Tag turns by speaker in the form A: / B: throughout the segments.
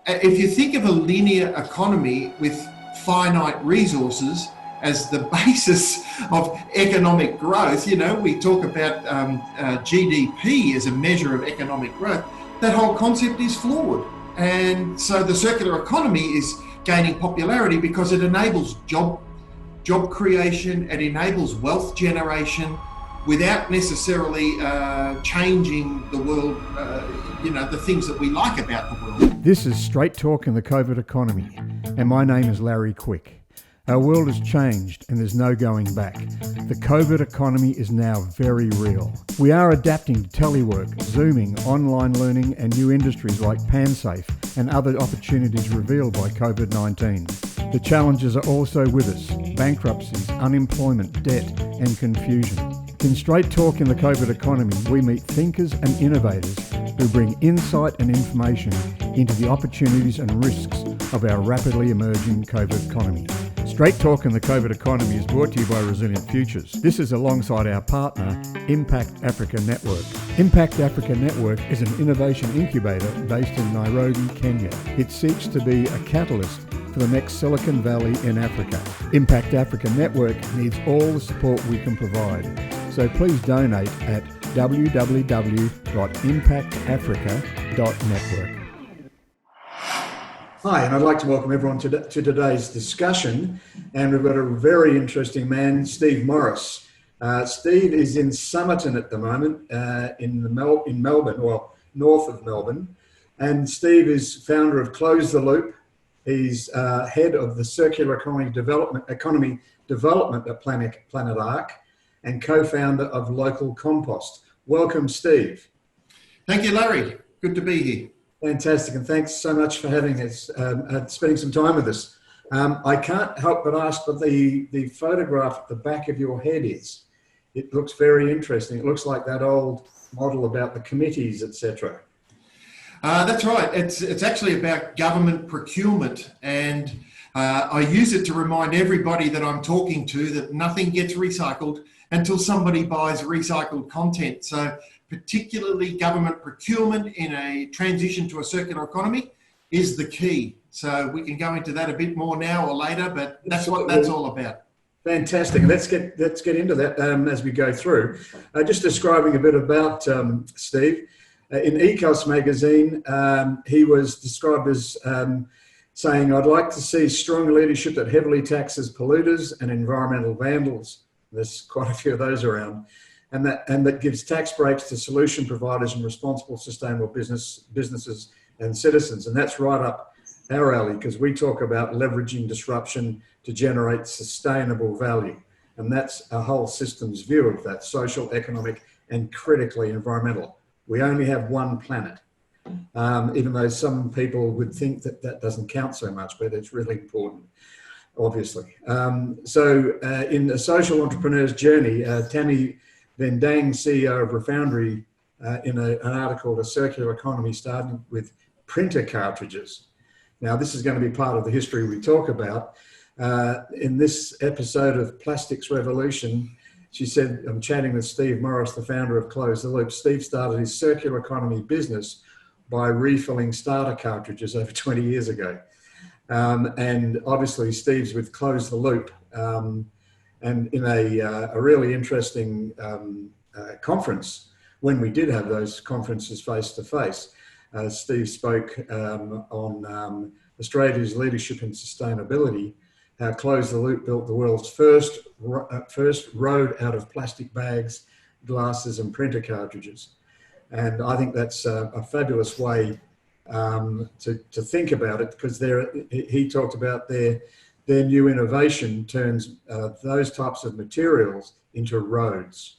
A: If you think of a linear economy with finite resources as the basis of economic growth, we talk about GDP as a measure of economic growth, that whole concept is flawed. And so the circular economy is gaining popularity because it enables job creation, it enables wealth generation without necessarily changing the world, the things that we like about the world.
B: This is Straight Talk in the COVID economy, and my name is Larry Quick. Our world has changed and there's no going back. The COVID economy is now very real. We are adapting to telework, Zooming, online learning and new industries like PanSafe and other opportunities revealed by COVID-19. The challenges are also with us: bankruptcies, unemployment, debt and confusion. In Straight Talk in the COVID economy, we meet thinkers and innovators who bring insight and information into the opportunities and risks of our rapidly emerging COVID economy. Straight Talk in the COVID economy is brought to you by Resilient Futures. This is alongside our partner, Impact Africa Network. Impact Africa Network is an innovation incubator based in Nairobi, Kenya. It seeks to be a catalyst for the next Silicon Valley in Africa. Impact Africa Network needs all the support we can provide. So please donate at www.impactafrica.network. Hi, and I'd like to welcome everyone to today's discussion. And we've got a very interesting man, Steve Morris. Steve is in Somerton at the moment, in Melbourne, or north of Melbourne. And Steve is founder of Close the Loop. He's head of the Circular Economy Development at Planet Ark, and co-founder of Local Compost. Welcome, Steve.
A: Thank you, Larry. Good to be here.
B: Fantastic, and thanks so much for having us, spending some time with us. I can't help but ask, but the photograph at the back of your head it looks very interesting. It looks like that old model about the committees, etc.
A: That's right. It's actually about government procurement, and I use it to remind everybody that I'm talking to that nothing gets recycled until somebody buys recycled content. So particularly government procurement in a transition to a circular economy is the key. So we can go into that a bit more now or later, but that's what that's all about.
B: Fantastic. Let's get into that as we go through. Just describing a bit about Steve. In Ecos magazine, he was described as saying, "I'd like to see strong leadership that heavily taxes polluters and environmental vandals." There's quite a few of those around. And that gives tax breaks to solution providers and responsible, sustainable businesses and citizens. And that's right up our alley, because we talk about leveraging disruption to generate sustainable value. And that's a whole systems view of that: social, economic, and critically environmental. We only have one planet, even though some people would think that doesn't count so much, but it's really important, obviously. So in a social entrepreneur's journey, Tammy Vendang, CEO of Refoundry, in an article, The Circular Economy, starting with printer cartridges. Now, this is going to be part of the history we talk about. In this episode of Plastics Revolution, she said, I'm chatting with Steve Morris, the founder of Close the Loop. Steve started his circular economy business by refilling starter cartridges over 20 years ago. And obviously, Steve's with Close the Loop. And in a really interesting conference, when we did have those conferences face to face, Steve spoke on Australia's leadership in sustainability, how Close the Loop built the world's first road out of plastic bags, glasses and printer cartridges. And I think that's a fabulous way to think about it, because he talked about their new innovation turns those types of materials into roads.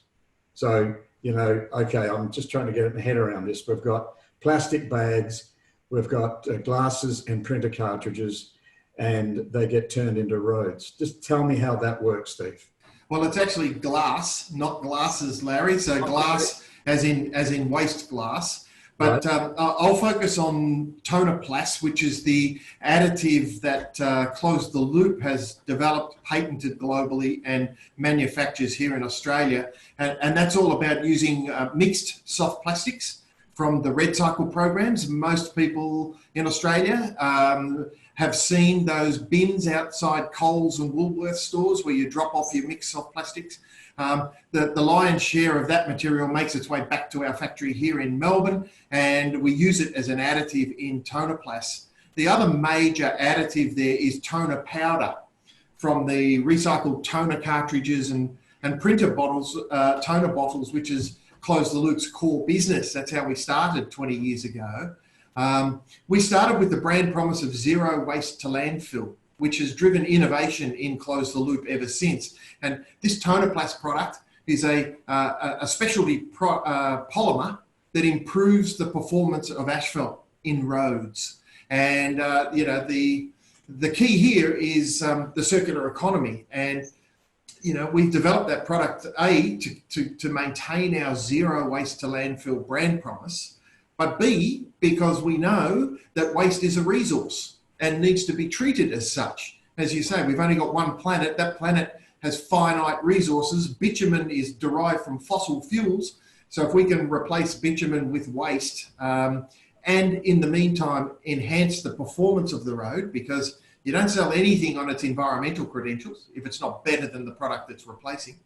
B: So, okay, I'm just trying to get my head around this. We've got plastic bags, we've got glasses and printer cartridges, and they get turned into roads. Just tell me how that works, Steve.
A: Well, it's actually glass, not glasses, Larry. So glass as in waste glass. But I'll focus on Tonoplast, which is the additive that Close the Loop has developed, patented globally, and manufactures here in Australia. And that's all about using mixed soft plastics from the Red Cycle programs. Most people in Australia have seen those bins outside Coles and Woolworths stores where you drop off your mix of plastics. The lion's share of that material makes its way back to our factory here in Melbourne, and we use it as an additive in toner-plas. The other major additive there is toner powder from the recycled toner cartridges and printer bottles, toner bottles, which is Close the Loop's core business. That's how we started 20 years ago. We started with the brand promise of zero waste to landfill, which has driven innovation in Close the Loop ever since. And this toner-plas product is a specialty polymer that improves the performance of asphalt in roads. And the key here is the circular economy. And we've developed that product to maintain our zero waste to landfill brand promise, but B, because we know that waste is a resource and needs to be treated as such. As you say, we've only got one planet. That planet has finite resources. Bitumen is derived from fossil fuels. So if we can replace bitumen with waste and in the meantime enhance the performance of the road, because you don't sell anything on its environmental credentials if it's not better than the product that's replacing.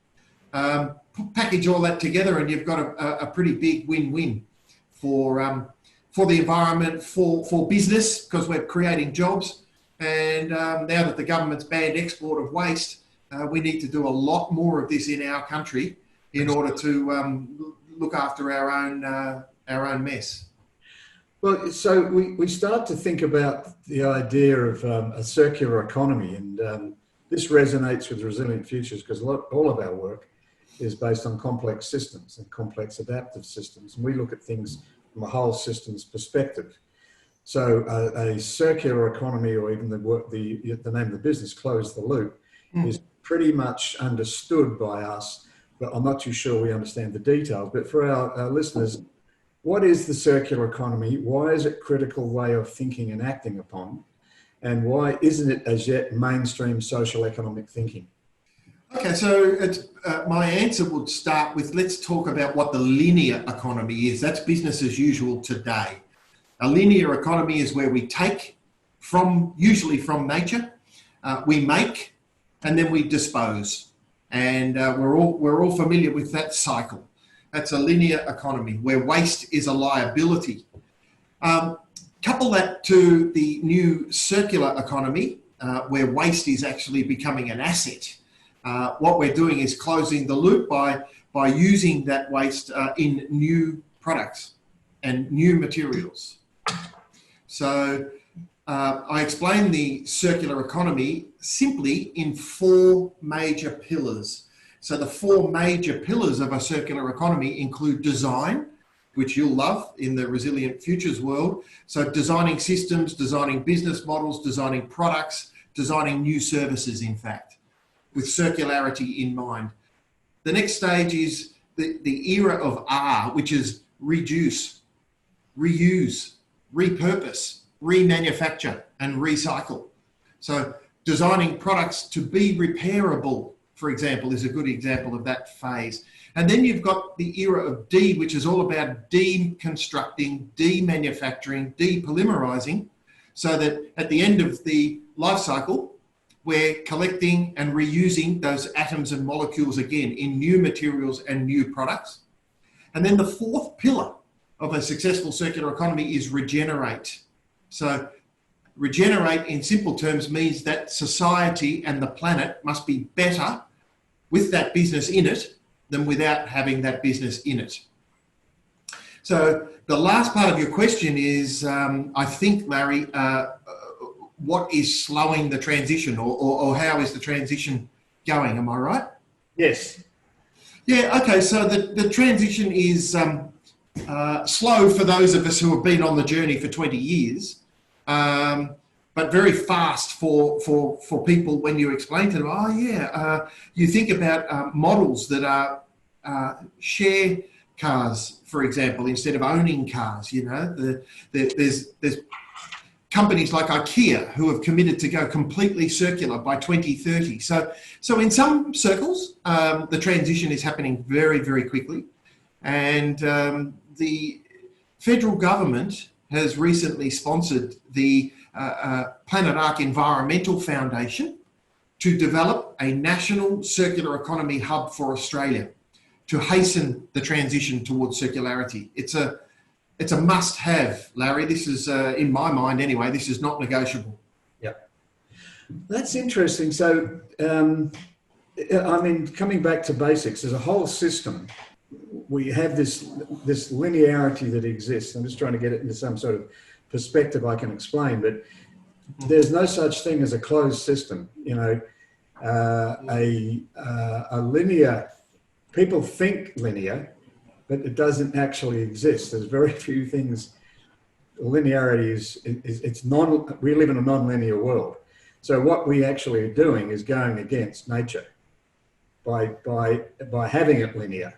A: Package all that together and you've got a pretty big win-win for the environment, for business, because we're creating jobs. And now that the government's banned export of waste, we need to do a lot more of this in our country in order to look after our own mess.
B: Well, so we start to think about the idea of a circular economy, and this resonates with Resilient Futures because all of our work is based on complex systems and complex adaptive systems, and we look at things from a whole systems perspective. So a circular economy, or even the name of the business, Close the Loop, is pretty much understood by us, but I'm not too sure we understand the details. But for our listeners, what is the circular economy? Why is it a critical way of thinking and acting upon? And why isn't it as yet mainstream social economic thinking?
A: Okay, so my answer would start with, let's talk about what the linear economy is. That's business as usual today. A linear economy is where we take usually from nature, we make, and then we dispose. And we're all familiar with that cycle. That's a linear economy where waste is a liability. Couple that to the new circular economy, where waste is actually becoming an asset. What we're doing is closing the loop by using that waste in new products and new materials. So I explain the circular economy simply in 4 major pillars. So the 4 major pillars of a circular economy include design, which you'll love in the Resilient Futures world. So designing systems, designing business models, designing products, designing new services, in fact, with circularity in mind. The next stage is the era of R, which is reduce, reuse, repurpose, remanufacture, and recycle. So designing products to be repairable, for example, is a good example of that phase. And then you've got the era of D, which is all about deconstructing, demanufacturing, depolymerizing, so that at the end of the life cycle, we're collecting and reusing those atoms and molecules again in new materials and new products. And then the 4th pillar of a successful circular economy is regenerate. So regenerate in simple terms means that society and the planet must be better with that business in it than without having that business in it. So the last part of your question is, I think, Larry, what is slowing the transition, or how is the transition going? Am I right?
B: Yes.
A: Yeah, okay, so the transition is slow for those of us who have been on the journey for 20 years, but very fast for people when you explain to them, you think about models that are share cars, for example, instead of owning cars. There's companies like IKEA who have committed to go completely circular by 2030. So in some circles, the transition is happening very, very quickly. And federal government has recently sponsored the Planet Ark Environmental Foundation to develop a national circular economy hub for Australia to hasten the transition towards circularity. It's a must-have, Larry. This is, in my mind anyway, this is not negotiable.
B: Yeah, that's interesting. So, I mean, coming back to basics, there's a whole system. We have this linearity that exists. I'm just trying to get it into some sort of perspective I can explain, but there's no such thing as a closed system. You know, a linear, people think linear, but it doesn't actually exist. There's very few things. Linearity it's we live in a non-linear world. So what we actually are doing is going against nature by having it linear,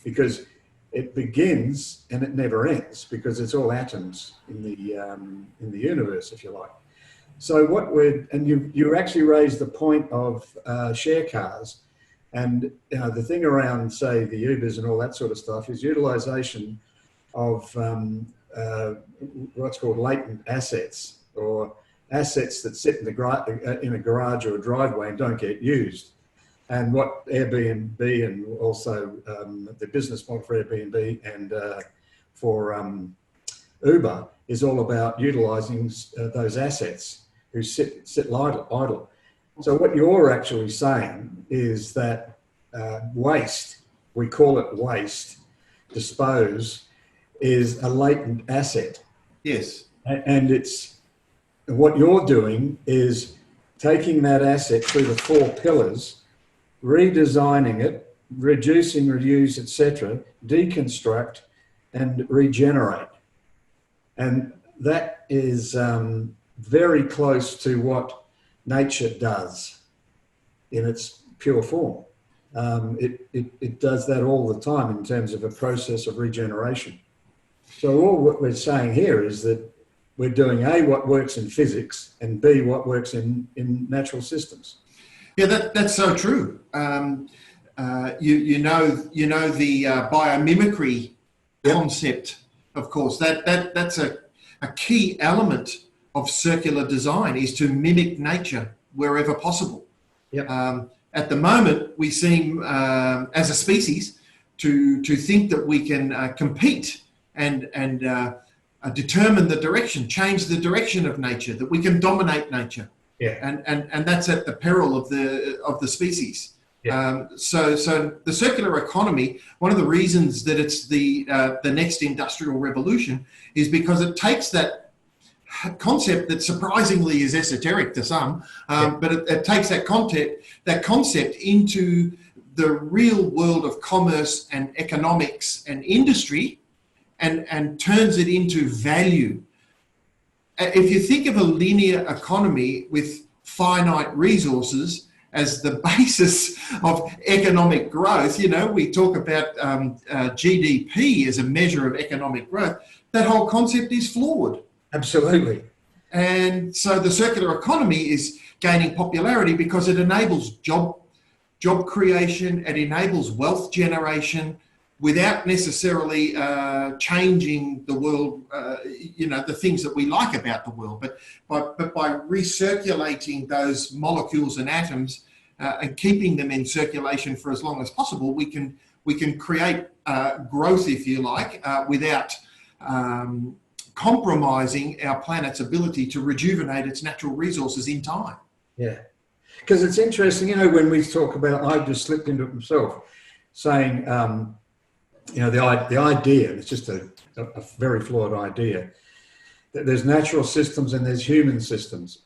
B: because it begins and it never ends, because it's all atoms in the universe, if you like. So you actually raised the point of share cars, and the thing around, say, the Ubers and all that sort of stuff is utilization of what's called latent assets, or assets that sit in a garage or a driveway and don't get used. And what Airbnb and also the business model for Airbnb and for Uber is all about utilizing those assets who sit idle. So what you're actually saying is that waste, we call it waste, dispose, is a latent asset.
A: Yes.
B: And what you're doing is taking that asset through the 4 pillars, redesigning it, reducing, reuse, etc., deconstruct, and regenerate. And that is very close to what nature does in its pure form. It does that all the time in terms of a process of regeneration. So all what we're saying here is that we're doing A, what works in physics, and B, what works in natural systems.
A: Yeah, that's so true. You know the biomimicry concept, of course. That's a key element of circular design, is to mimic nature wherever possible.
B: Yep.
A: At the moment, we seem, as a species, to think that we can compete and determine the direction, change the direction of nature, that we can dominate nature.
B: Yeah.
A: And that's at the peril of the species.
B: Yeah.
A: So the circular economy, one of the reasons that it's the next industrial revolution is because it takes that concept that surprisingly is esoteric to some, but it takes that concept into the real world of commerce and economics and industry, and turns it into value. If you think of a linear economy with finite resources as the basis of economic growth, we talk about GDP as a measure of economic growth, that whole concept is flawed.
B: Absolutely.
A: And so the circular economy is gaining popularity because it enables job creation, it enables wealth generation, without necessarily changing the world, the things that we like about the world, but by recirculating those molecules and atoms and keeping them in circulation for as long as possible, we can create growth, if you like, without compromising our planet's ability to rejuvenate its natural resources in time.
B: Yeah, because it's interesting, when we talk about, I've just slipped into it myself, saying, the idea, it's just a very flawed idea, that there's natural systems and there's human systems,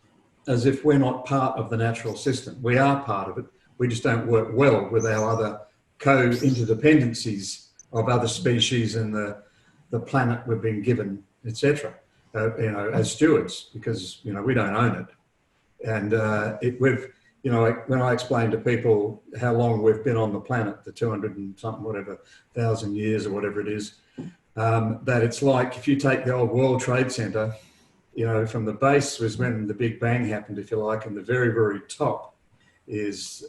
B: as if we're not part of the natural system. We are part of it. We just don't work well with our other co-interdependencies of other species and the planet we've been given, etc. As stewards, because we don't own it, and when I explain to people how long we've been on the planet, the 200 and something, whatever, 1,000 years or whatever it is, that it's like if you take the old World Trade Center, from the base was when the Big Bang happened, if you like, and the very, very top is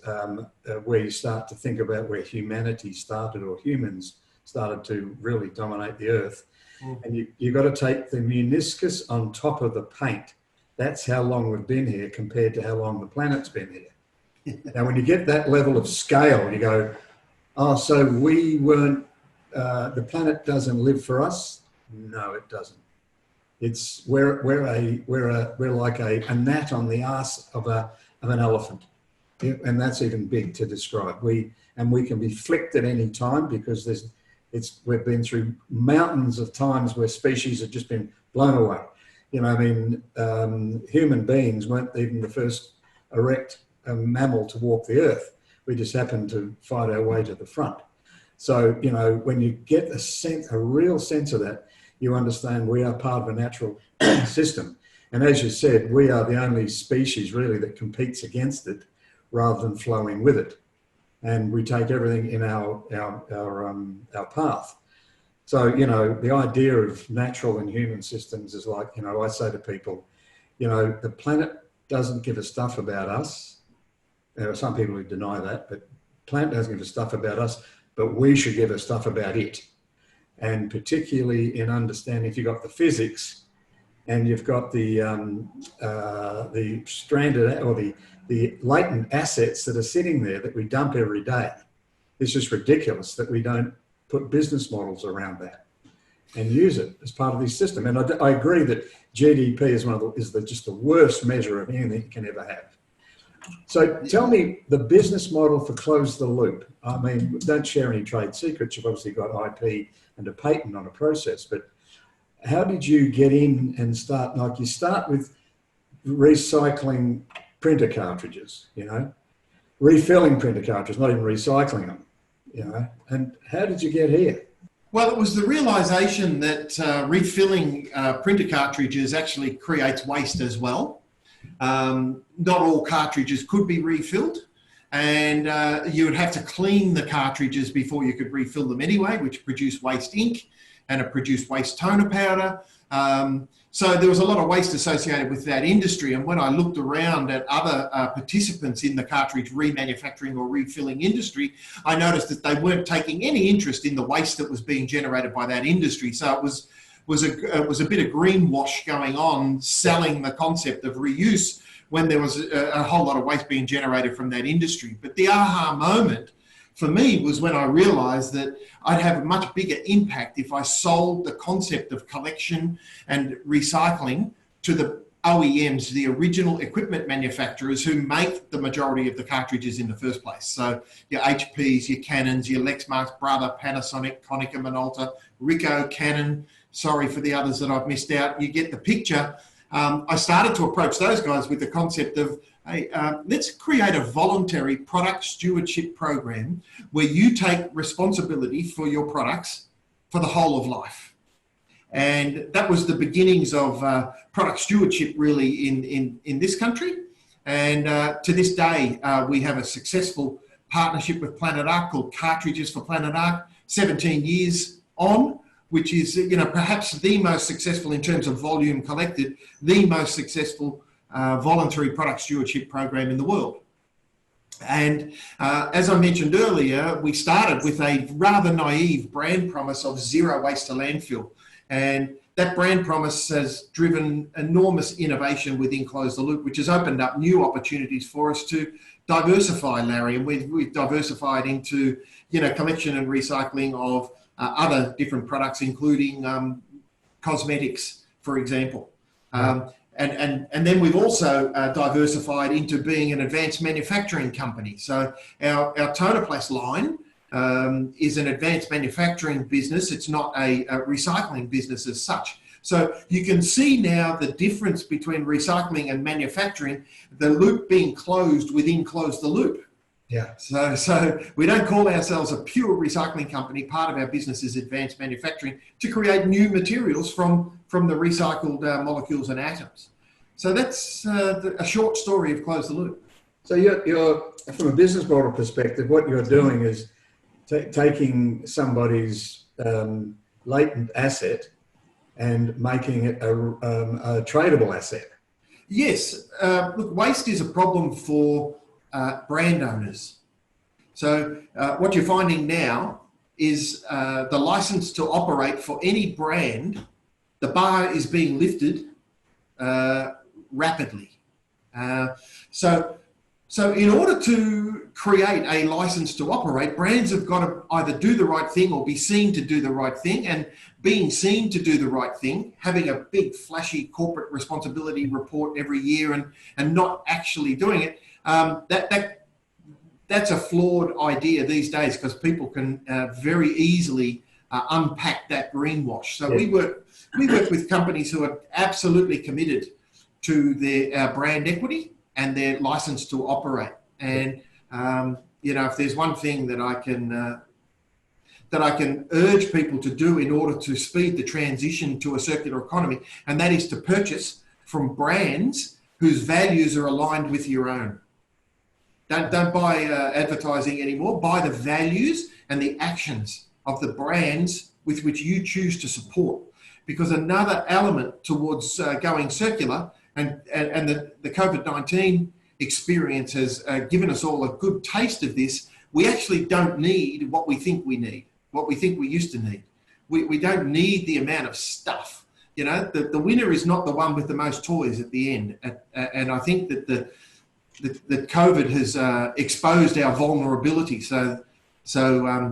B: where you start to think about where humanity started, or humans started to really dominate the earth. And you've got to take the meniscus on top of the paint. That's how long we've been here compared to how long the planet's been here. Now, when you get that level of scale, you go, oh, so we weren't, the planet doesn't live for us? No, it doesn't. It's, we're like a gnat on the arse of an elephant. And that's even big to describe. We can be flicked at any time because we've been through mountains of times where species have just been blown away. You know, I mean, human beings weren't even the first erect mammal to walk the earth. We just happened to fight our way to the front. So, you know, when you get a real sense of that, you understand we are part of a natural system. And as you said, we are the only species really that competes against it rather than flowing with it. And we take everything in our path. So, you know, the idea of natural and human systems is like, you know, I say to people, you know, the planet doesn't give a stuff about us. There are some people who deny that, but the planet doesn't give a stuff about us, but we should give a stuff about it. And particularly in understanding, if you've got the physics and you've got the stranded or the latent assets that are sitting there that we dump every day, it's just ridiculous that we don't put business models around that and use it as part of this system. And I agree that GDP is just the worst measure of anything you can ever have. So tell me the business model for Close the Loop. I mean, don't share any trade secrets. You've obviously got IP and a patent on a process, but how did you get in and start? Like, you start with recycling printer cartridges, you know, refilling printer cartridges, not even recycling them, you know, and how did you get here?
A: Well, it was the realization that refilling printer cartridges actually creates waste as well. Not all cartridges could be refilled, and you would have to clean the cartridges before you could refill them anyway, which produced waste ink, and it produced waste toner powder. So there was a lot of waste associated with that industry. And when I looked around at other participants in the cartridge remanufacturing or refilling industry, I noticed that they weren't taking any interest in the waste that was being generated by that industry. So it was a bit of greenwash going on, selling the concept of reuse when there was a whole lot of waste being generated from that industry. But the aha moment for me was when I realized that I'd have a much bigger impact if I sold the concept of collection and recycling to the OEMs, the original equipment manufacturers who make the majority of the cartridges in the first place. So your HPs, your Canons, your Lexmarks, Brother, Panasonic, Konica Minolta, Ricoh, Canon. Sorry for the others that I've missed out. You get the picture. I started to approach those guys with the concept of, hey, let's create a voluntary product stewardship program where you take responsibility for your products for the whole of life. And that was the beginnings of product stewardship really in this country. And to this day, we have a successful partnership with Planet Ark called Cartridges for Planet Ark, 17 years on, which is, you know, perhaps the most successful in terms of volume collected, the most successful voluntary product stewardship program in the world. And as I mentioned earlier, we started with a rather naive brand promise of zero waste to landfill. And that brand promise has driven enormous innovation within Close the Loop, which has opened up new opportunities for us to diversify, Larry. And we've diversified into, you know, collection and recycling of other different products, including cosmetics, for example. And then we've also diversified into being an advanced manufacturing company. So our Tonoplast line is an advanced manufacturing business. It's not a recycling business as such. So you can see now the difference between recycling and manufacturing, the loop being closed within Close the Loop.
B: Yeah.
A: So we don't call ourselves a pure recycling company. Part of our business is advanced manufacturing to create new materials from the recycled molecules and atoms. So that's a short story of Close the Loop.
B: So you're from a business model perspective, what you're doing is taking somebody's latent asset and making it a tradable asset.
A: Yes. Look, waste is a problem for brand owners. So what you're finding now is the license to operate for any brand. The bar is being lifted rapidly. So in order to create a license to operate, brands have got to either do the right thing or be seen to do the right thing. And being seen to do the right thing, having a big flashy corporate responsibility report every year and not actually doing it, that's a flawed idea these days, because people can very easily unpack that greenwash. So we work with companies who are absolutely committed to their brand equity and their license to operate. And if there's one thing that I can urge people to do in order to speed the transition to a circular economy, and that is to purchase from brands whose values are aligned with your own. Don't buy advertising anymore. Buy the values and the actions of the brands with which you choose to support. Because another element towards going circular, and the COVID-19 experience has given us all a good taste of this, we actually don't need what we think we need, what we think we used to need. We don't need the amount of stuff. The winner is not the one with the most toys at the end. And I think that that COVID has exposed our vulnerability. So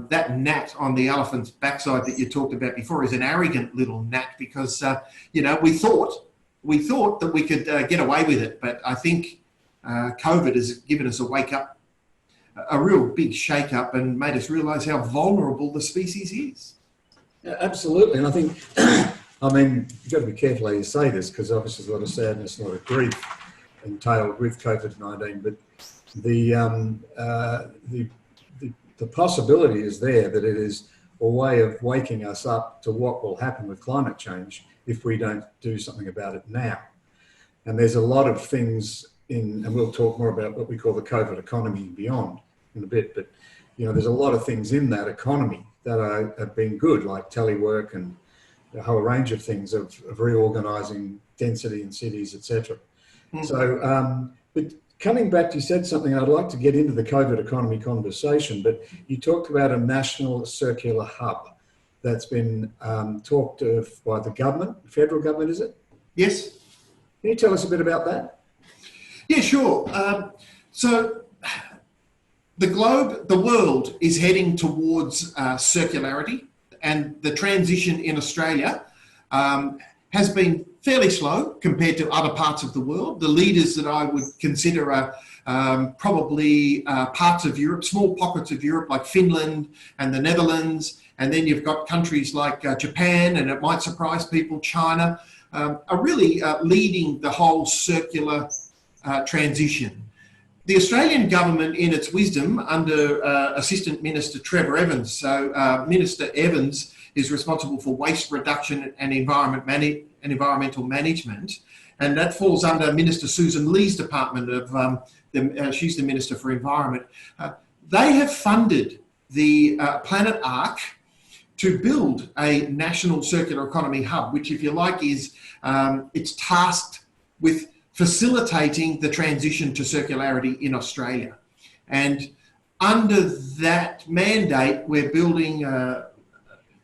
A: that gnat on the elephant's backside that you talked about before is an arrogant little gnat, because we thought that we could get away with it, but I think COVID has given us a wake up, a real big shake up, and made us realise how vulnerable the species is.
B: Yeah, absolutely, and I think, you've got to be careful how you say this, because obviously there's a lot of sadness, a lot of grief entailed with COVID-19, but the possibility is there that it is a way of waking us up to what will happen with climate change if we don't do something about it now. And there's a lot of things and we'll talk more about what we call the COVID economy and beyond in a bit, but there's a lot of things in that economy that have been good, like telework and a whole range of things of reorganising density in cities, etc. So, but coming back, you said something, I'd like to get into the COVID economy conversation, but you talked about a national circular hub that's been talked of by the government, federal government, is it?
A: Yes.
B: Can you tell us a bit about that?
A: Yeah, sure. So the world is heading towards circularity, and the transition in Australia has been fairly slow compared to other parts of the world. The leaders that I would consider are probably parts of Europe, small pockets of Europe like Finland and the Netherlands, and then you've got countries like Japan, and it might surprise people, China, are really leading the whole circular transition. The Australian government, in its wisdom, under Assistant Minister Trevor Evans, so Minister Evans is responsible for waste reduction and environmental management, and that falls under Minister Susan Lee's department of, she's the Minister for Environment. They have funded the Planet Arc to build a national circular economy hub, which, if you like, is it's tasked with facilitating the transition to circularity in Australia. And under that mandate, we're building a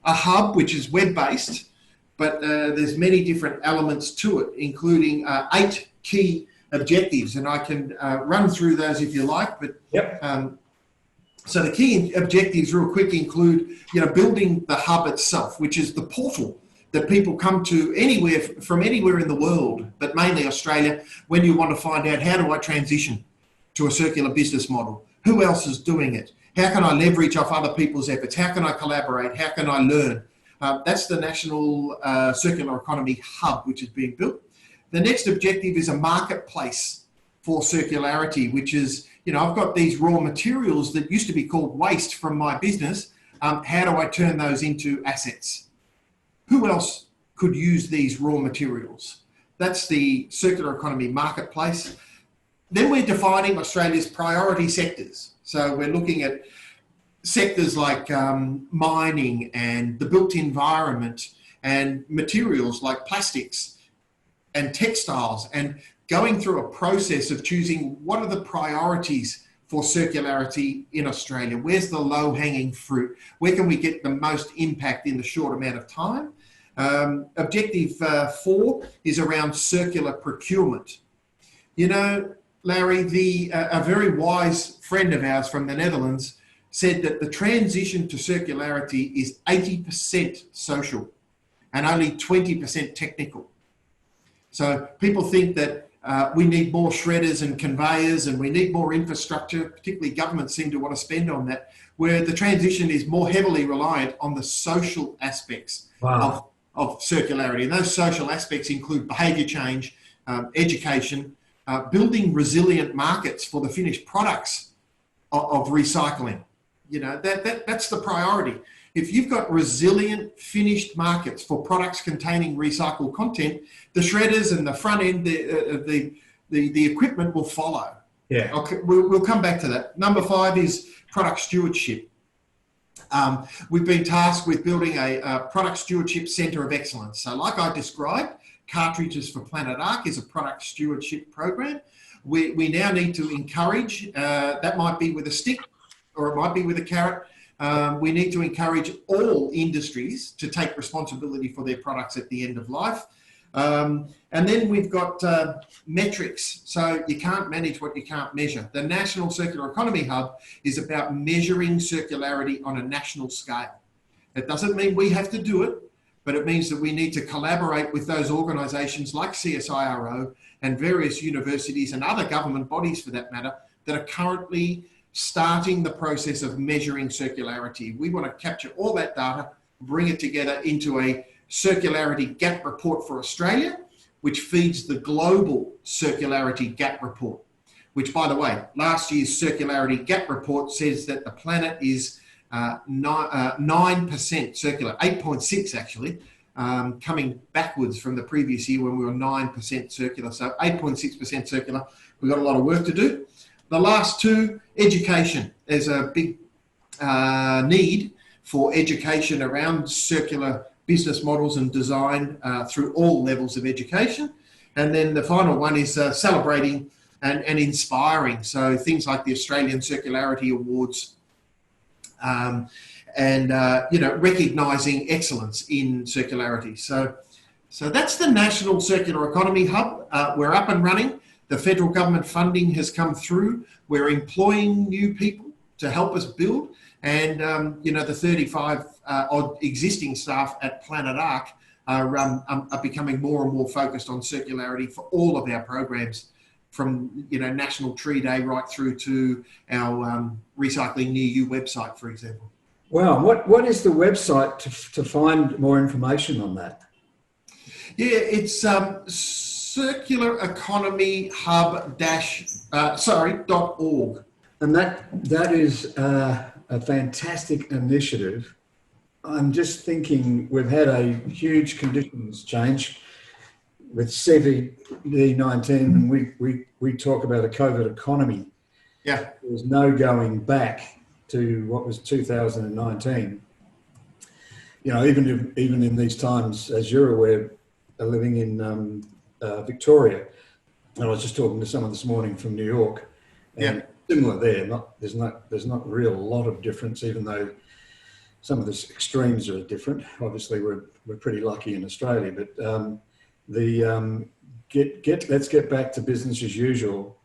A: hub which is web-based, but there's many different elements to it, including 8 key objectives. And I can run through those if you like, but so the key objectives real quick include, building the hub itself, which is the portal that people come to from anywhere in the world, but mainly Australia, when you want to find out, how do I transition to a circular business model? Who else is doing it? How can I leverage off other people's efforts? How can I collaborate? How can I learn? That's the National Circular Economy Hub, which is being built. The next objective is a marketplace for circularity, which is, I've got these raw materials that used to be called waste from my business. How do I turn those into assets? Who else could use these raw materials? That's the circular economy marketplace. Then we're defining Australia's priority sectors. So we're looking at sectors like mining and the built environment and materials like plastics and textiles, and going through a process of choosing what are the priorities for circularity in Australia? Where's the low-hanging fruit? Where can we get the most impact in the short amount of time? Objective 4 is around circular procurement. You know, Larry, a very wise friend of ours from the Netherlands said that the transition to circularity is 80% social and only 20% technical. So people think that we need more shredders and conveyors and we need more infrastructure, particularly governments seem to want to spend on that, where the transition is more heavily reliant on the social aspects of circularity. And those social aspects include behaviour change, education, building resilient markets for the finished products of recycling. You know, that's the priority. If you've got resilient finished markets for products containing recycled content, the shredders and the front end, the equipment will follow.
B: Yeah.
A: Okay, we'll come back to that. Number 5 is product stewardship. We've been tasked with building a product stewardship centre of excellence. So like I described, Cartridges for Planet Ark is a product stewardship program. We now need to encourage, that might be with a stick or it might be with a carrot. We need to encourage all industries to take responsibility for their products at the end of life. And then we've got metrics. So you can't manage what you can't measure. The National Circular Economy Hub is about measuring circularity on a national scale. It doesn't mean we have to do it, but it means that we need to collaborate with those organisations like CSIRO and various universities and other government bodies for that matter that are currently starting the process of measuring circularity. We want to capture all that data, bring it together into a circularity gap report for Australia, which feeds the global circularity gap report, which, by the way, last year's circularity gap report says that the planet is 9% circular, 8.6 actually, coming backwards from the previous year when we were 9% circular. So 8.6% circular. We've got a lot of work to do. The last 2, education. There's a big need for education around circular business models and design through all levels of education. And then the final one is celebrating and inspiring. So things like the Australian Circularity Awards you know, recognising excellence in circularity. So that's the National Circular Economy Hub. We're up and running. The federal government funding has come through. We're employing new people to help us build. And, you know, the 35 odd existing staff at Planet Ark are becoming more and more focused on circularity for all of our programs, from, you know, National Tree Day right through to our Recycling Near You website, for example.
B: Wow. What is the website to find more information on that?
A: Yeah, it's Circular Economy Hub .org.
B: And that is a fantastic initiative. I'm just thinking we've had a huge conditions change with COVID-19, and we talk about a COVID economy.
A: Yeah.
B: There's no going back to what was 2019. You know, even in these times, as you're aware, living in Victoria, and I was just talking to someone this morning from New York, and similar there. There's not real lot of difference, even though some of the extremes are different. Obviously, we're pretty lucky in Australia, but let's get back to business as usual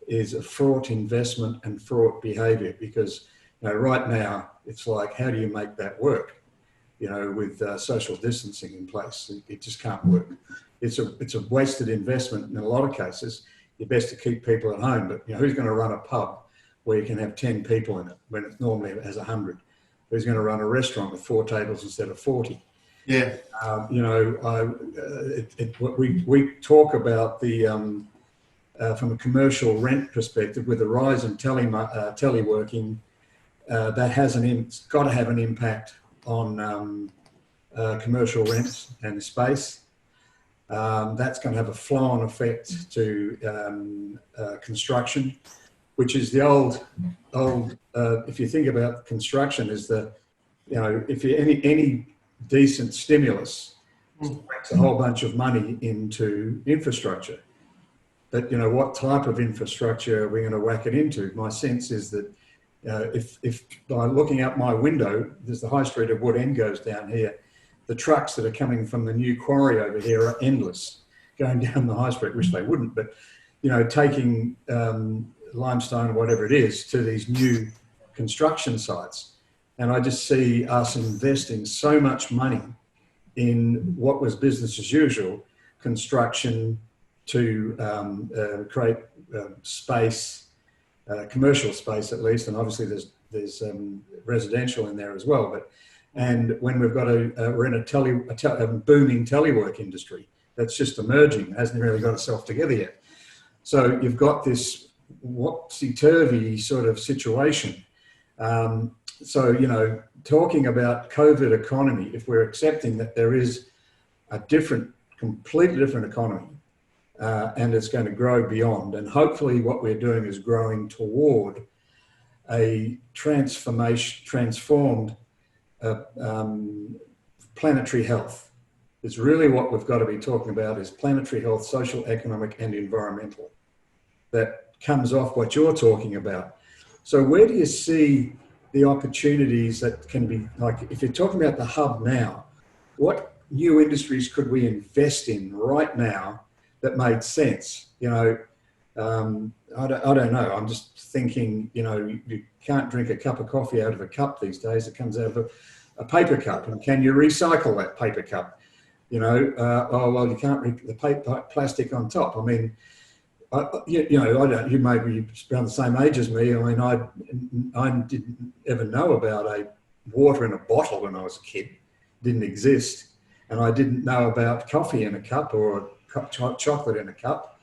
B: is a fraught investment and fraught behaviour, because, you know, right now it's like, how do you make that work? You know, with social distancing in place, it just can't work. It's a wasted investment in a lot of cases. You're best to keep people at home, but, you know, who's going to run a pub where you can have 10 people in it when it normally has 100? Who's going to run a restaurant with 4 tables instead of 40?
A: Yeah.
B: You know, we talk about the from a commercial rent perspective, with the rise in teleworking, that has it's got to have an impact on commercial rents and space. That's going to have a flow-on effect to construction, which is the old. If you think about construction, is the, you know, if you any decent stimulus brings a whole bunch of money into infrastructure. But, you know, what type of infrastructure are we going to whack it into? My sense is that if by looking out my window, there's the high street of Wood End goes down here, the trucks that are coming from the new quarry over here are endless going down the high street, which they wouldn't, but, you know, taking limestone, whatever it is, to these new construction sites. And I just see us investing so much money in what was business as usual, construction to create space, commercial space at least, and obviously there's residential in there as well. But and when we've got we're in a booming telework industry that's just emerging, hasn't really got itself together yet. So you've got this wopsy-turvy sort of situation. So, you know, talking about COVID economy, if we're accepting that there is a completely different economy, and it's going to grow beyond, and hopefully what we're doing is growing toward a transformed planetary health. It's really what we've got to be talking about, is planetary health, social, economic, and environmental. That comes off what you're talking about. So where do you see the opportunities that can be, like, if you're talking about the hub now, what new industries could we invest in right now that made sense? You know, I don't know. I'm just thinking, you know, you can't drink a cup of coffee out of a cup these days. It comes out of a paper cup. And can you recycle that paper cup? You know, oh, well, you can't, the plastic on top. I mean, you know, I don't, you may be around the same age as me. I mean, I didn't ever know about a water in a bottle when I was a kid. It didn't exist. And I didn't know about coffee in a cup or chocolate in a cup.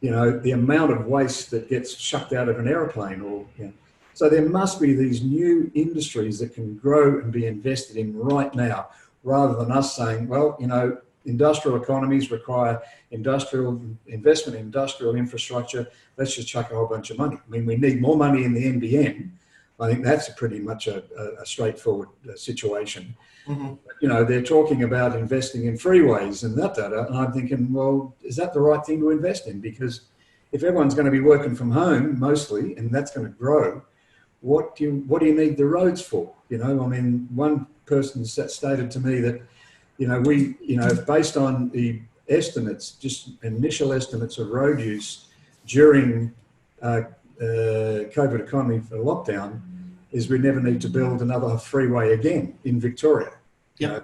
B: You know, the amount of waste that gets shucked out of an aeroplane, or, you know. So there must be these new industries that can grow and be invested in right now, rather than us saying, well, you know, industrial economies require industrial investment in industrial infrastructure. Let's just chuck a whole bunch of money. I mean, we need more money in the NBN. I think that's pretty much a straightforward situation. Mm-hmm. You know, they're talking about investing in freeways and that, and I'm thinking, well, is that the right thing to invest in? Because if everyone's going to be working from home mostly, and that's going to grow, what do you need the roads for? You know, I mean, one person stated to me that, you know, based on the estimates, just initial estimates of road use during COVID economy for lockdown, is we never need to build another freeway again in Victoria. Yeah.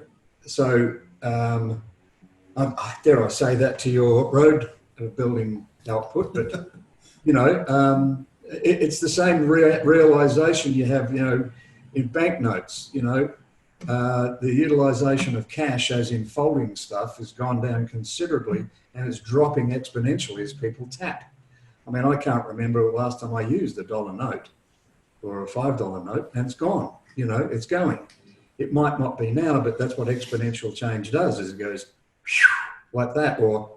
B: So, dare I say that to your road building output, but, you know, it's the same realization you have, you know, in banknotes. You know, the utilization of cash, as in folding stuff, has gone down considerably and is dropping exponentially as people tap. I mean, I can't remember the last time I used a $1 note or a $5 note, and it's gone. You know, it's going. It might not be now, but that's what exponential change does, is it goes like that or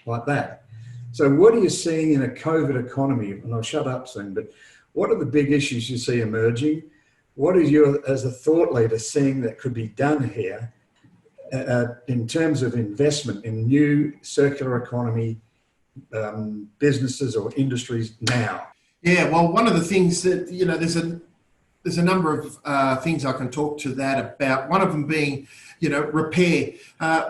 B: like that. So what are you seeing in a COVID economy? And I'll shut up soon, but what are the big issues you see emerging? What are you, as a thought leader, seeing that could be done here in terms of investment in new circular economy businesses or industries now?
A: Yeah, well, one of the things that, you know, there's a number of things I can talk to that about. One of them being, you know, repair.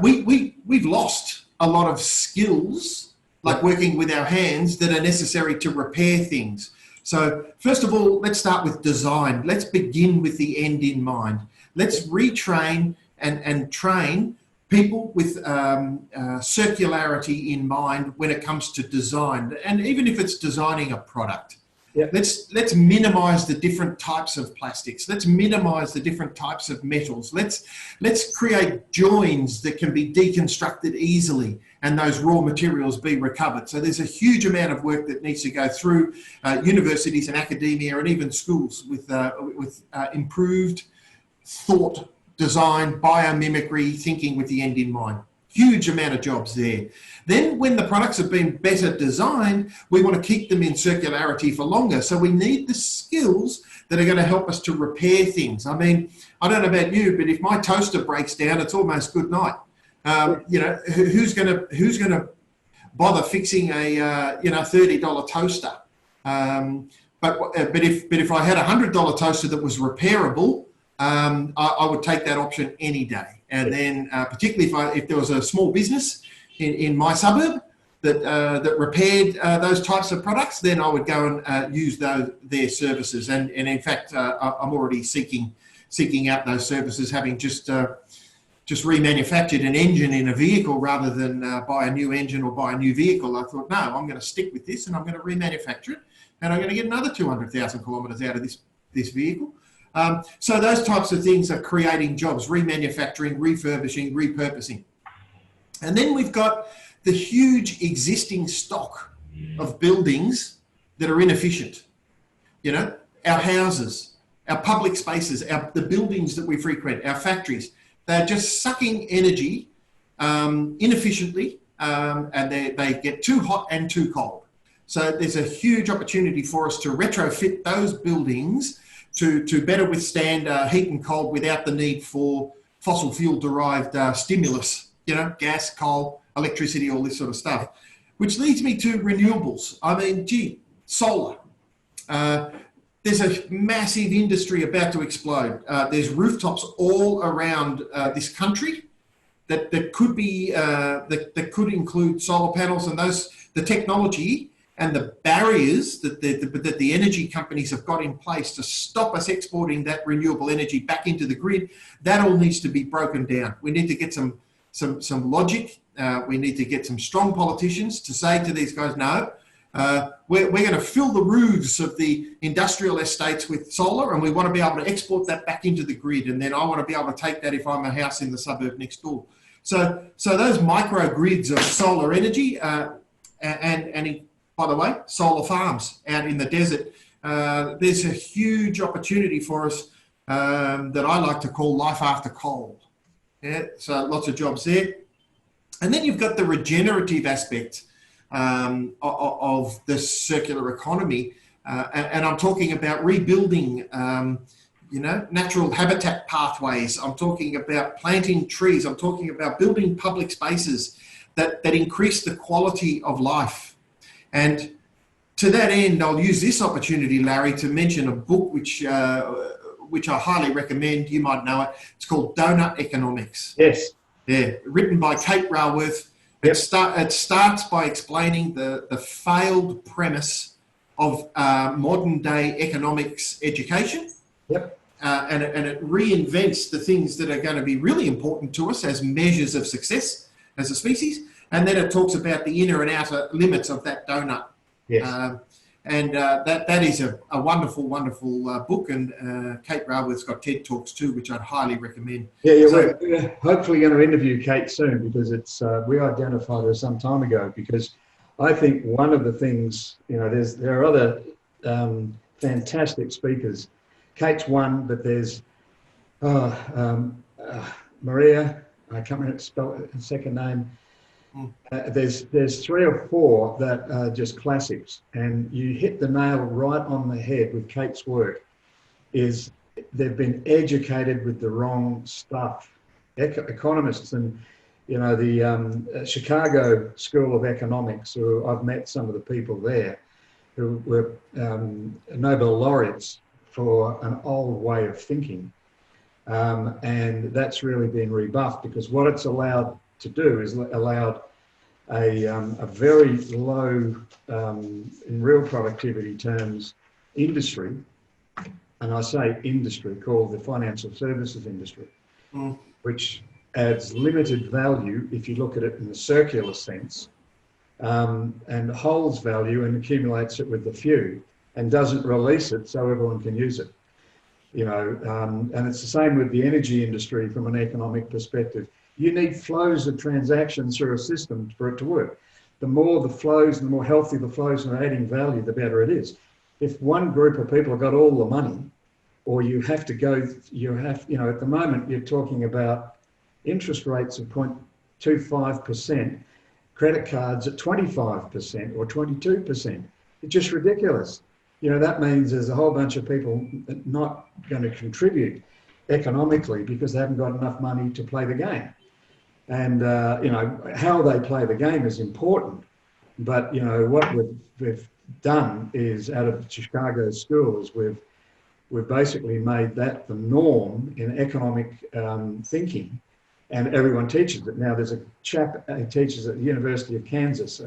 A: We've lost a lot of skills, like working with our hands, that are necessary to repair things. So first of all, let's start with design. Let's begin with the end in mind. Let's retrain and train people with circularity in mind when it comes to design. And even if it's designing a product, let's minimize the different types of plastics. Let's minimize the different types of metals. Let's create joins that can be deconstructed easily and those raw materials be recovered. So there's a huge amount of work that needs to go through universities and academia and even schools with improved thought, design, biomimicry, thinking with the end in mind. Huge amount of jobs there. Then when the products have been better designed, we want to keep them in circularity for longer. So we need the skills that are going to help us to repair things. I mean, I don't know about you, but if my toaster breaks down, it's almost good night. You know, who's going to bother fixing a $30 toaster. But if I had a $100 toaster that was repairable, I would take that option any day. And then particularly if there was a small business in my suburb that repaired those types of products, then I would go and use their services. And in fact, I'm already seeking out those services, having just remanufactured an engine in a vehicle rather than buy a new engine or buy a new vehicle. I thought, no, I'm going to stick with this and I'm going to remanufacture it, and I'm going to get another 200,000 kilometres out of this vehicle. So those types of things are creating jobs: remanufacturing, refurbishing, repurposing. And then we've got the huge existing stock of buildings that are inefficient. Our houses, our public spaces, the buildings that we frequent, our factories, they're just sucking energy inefficiently, and they get too hot and too cold. So there's a huge opportunity for us to retrofit those buildings to better withstand heat and cold without the need for fossil fuel derived stimulus, gas, coal, electricity, all this sort of stuff. Which leads me to renewables. I mean, solar. There's a massive industry about to explode. There's rooftops all around this country that could be that could include solar panels, and the technology and the barriers that the energy companies have got in place to stop us exporting that renewable energy back into the grid. That all needs to be broken down. We need to get some logic. We need to get some strong politicians to say to these guys, no. We're going to fill the roofs of the industrial estates with solar, and we want to be able to export that back into the grid. And then I want to be able to take that if I'm a house in the suburb next door. So those micro grids of solar energy, and by the way, solar farms out in the desert, there's a huge opportunity for us that I like to call life after coal. Yeah, so lots of jobs there. And then you've got the regenerative aspect of the circular economy, and I'm talking about rebuilding, natural habitat pathways. I'm talking about planting trees. I'm talking about building public spaces that increase the quality of life. And to that end, I'll use this opportunity, Larry, to mention a book which I highly recommend. You might know it. It's called Donut Economics.
B: Yes.
A: Yeah, written by Kate Raworth.
B: Yep.
A: It starts by explaining the failed premise of modern day economics education.
B: Yep.
A: And it reinvents the things that are going to be really important to us as measures of success as a species. And then it talks about the inner and outer limits of that donut.
B: Yes.
A: That is a wonderful, wonderful book. And Kate Raworth's got TED Talks too, which I'd highly recommend.
B: Yeah, so, we're hopefully going to interview Kate soon, because we identified her some time ago, because I think one of the things, there are other fantastic speakers. Kate's one, but there's Maria, I can't remember to spell her second name. There's 3 or 4 that are just classics, and you hit the nail right on the head with Kate's work. Is they've been educated with the wrong stuff. Economists and the Chicago School of Economics, who I've met some of the people there, who were Nobel laureates for an old way of thinking, and that's really been rebuffed, because what it's allowed to do is allowed a very low, in real productivity terms, industry, and I say industry, called the financial services industry, which adds limited value if you look at it in the circular sense, and holds value and accumulates it with the few, and doesn't release it so everyone can use it. And it's the same with the energy industry from an economic perspective. You need flows of transactions through a system for it to work. The more the flows and the more healthy the flows and adding value, the better it is. If one group of people have got all the money, or at the moment you're talking about interest rates of 0.25%, credit cards at 25% or 22%. It's just ridiculous. That means there's a whole bunch of people not going to contribute economically because they haven't got enough money to play the game. And, how they play the game is important, But, you know, what we've done is, out of Chicago schools, we've basically made that the norm in economic thinking, and everyone teaches it. Now, there's a chap who teaches at the University of Kansas.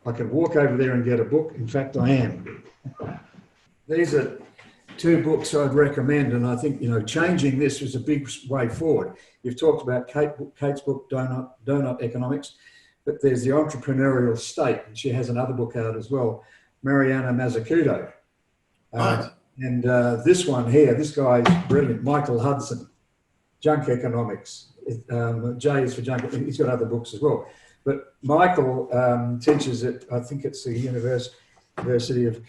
B: I could walk over there and get a book. In fact, I am. These are two books I'd recommend, and I think, you know, changing this was a big way forward. You've talked about Kate's book, Donut Economics, but there's The Entrepreneurial State, and she has another book out as well, Mariana Mazzucato.
A: Right.
B: And this one here, this guy's brilliant, Michael Hudson, Junk Economics. J is for junk. He's got other books as well. But Michael teaches at, I think it's the University of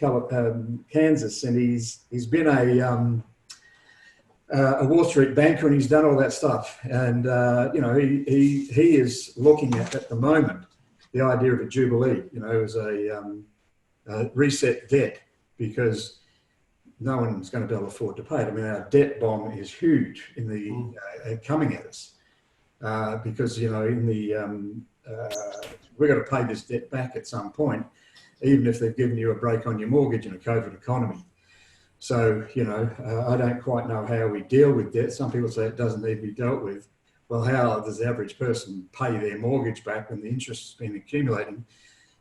B: Kansas, and he's been a Wall Street banker, and he's done all that stuff. And you know, he is looking at the moment the idea of a jubilee, you know, as a reset debt, because no one's going to be able to afford to pay it. I mean, our debt bomb is huge in the coming at us because, you know, in the we've got to pay this debt back at some point, even if they've given you a break on your mortgage in a COVID economy. So, you know, I don't quite know how we deal with debt. Some people say it doesn't need to be dealt with. Well, how does the average person pay their mortgage back when the interest has been accumulating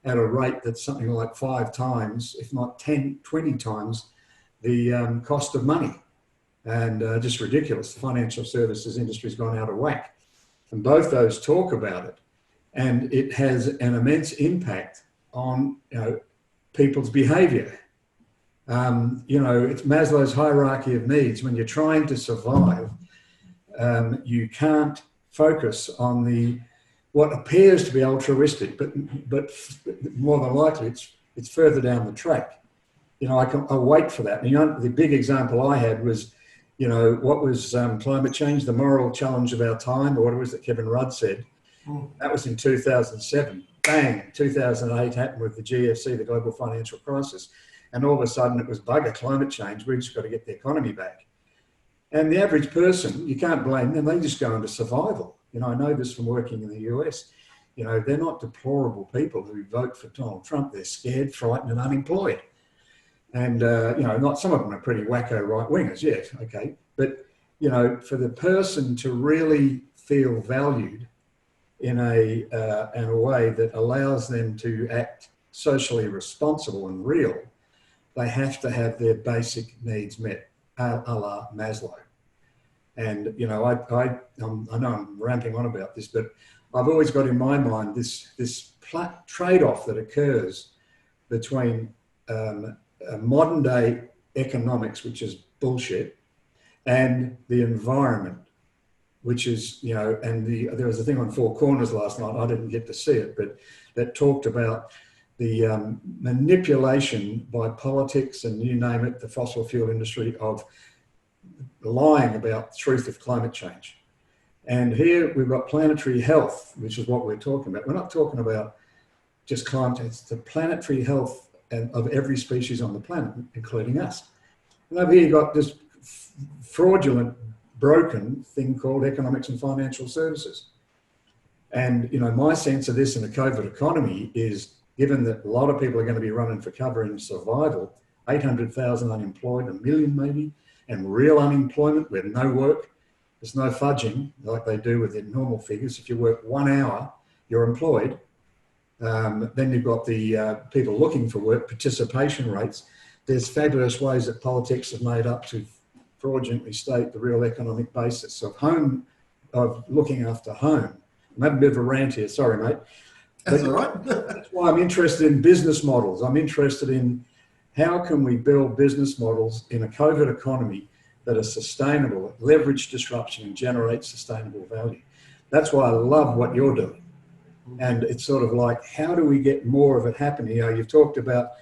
B: at a rate that's something like 5 times, if not 10, 20 times the cost of money? And just ridiculous. The financial services industry's gone out of whack. And both those talk about it. And it has an immense impact on, you know, people's behavior. You know, it's Maslow's hierarchy of needs. When you're trying to survive, you can't focus on what appears to be altruistic, but more than likely it's further down the track. You know, I'll wait for that. And, you know, the big example I had was, you know, what was climate change, the moral challenge of our time, or what it was that Kevin Rudd said. That was in 2007. Bang, 2008 happened with the GFC, the global financial crisis. And all of a sudden it was bugger climate change. We've just got to get the economy back. And the average person, you can't blame them. They just go into survival. You know, I know this from working in the US. You know, they're not deplorable people who vote for Donald Trump. They're scared, frightened, and unemployed. And, you know, not some of them are pretty wacko right-wingers, yes, okay. But, you know, for the person to really feel valued in a way that allows them to act socially responsible and real, they have to have their basic needs met, a la Maslow. And, you know, I know I'm ramping on about this, but I've always got in my mind this trade-off that occurs between modern day economics, which is bullshit, and the environment, which is, you know, and there was a thing on Four Corners last night, I didn't get to see it, but that talked about the manipulation by politics and you name it, the fossil fuel industry, of lying about the truth of climate change. And here we've got planetary health, which is what we're talking about. We're not talking about just climate change, it's the planetary health of every species on the planet, including us. And over here you've got this fraudulent, broken thing called economics and financial services. And, you know, my sense of this in a COVID economy is, given that a lot of people are going to be running for cover in survival, 800,000 unemployed, 1 million maybe, and real unemployment with no work. There's no fudging like they do with the normal figures. If you work 1 hour, you're employed. Then you've got the people looking for work, participation rates. There's fabulous ways that politics have made up to fraudulently state the real economic basis of looking after home. I'm having a bit of a rant here, sorry mate.
A: That's all right.
B: That's why I'm interested in business models. I'm interested in how can we build business models in a COVID economy that are sustainable, leverage disruption and generate sustainable value. That's why I love what you're doing. And it's sort of like, how do we get more of it happening? You know, you've talked about,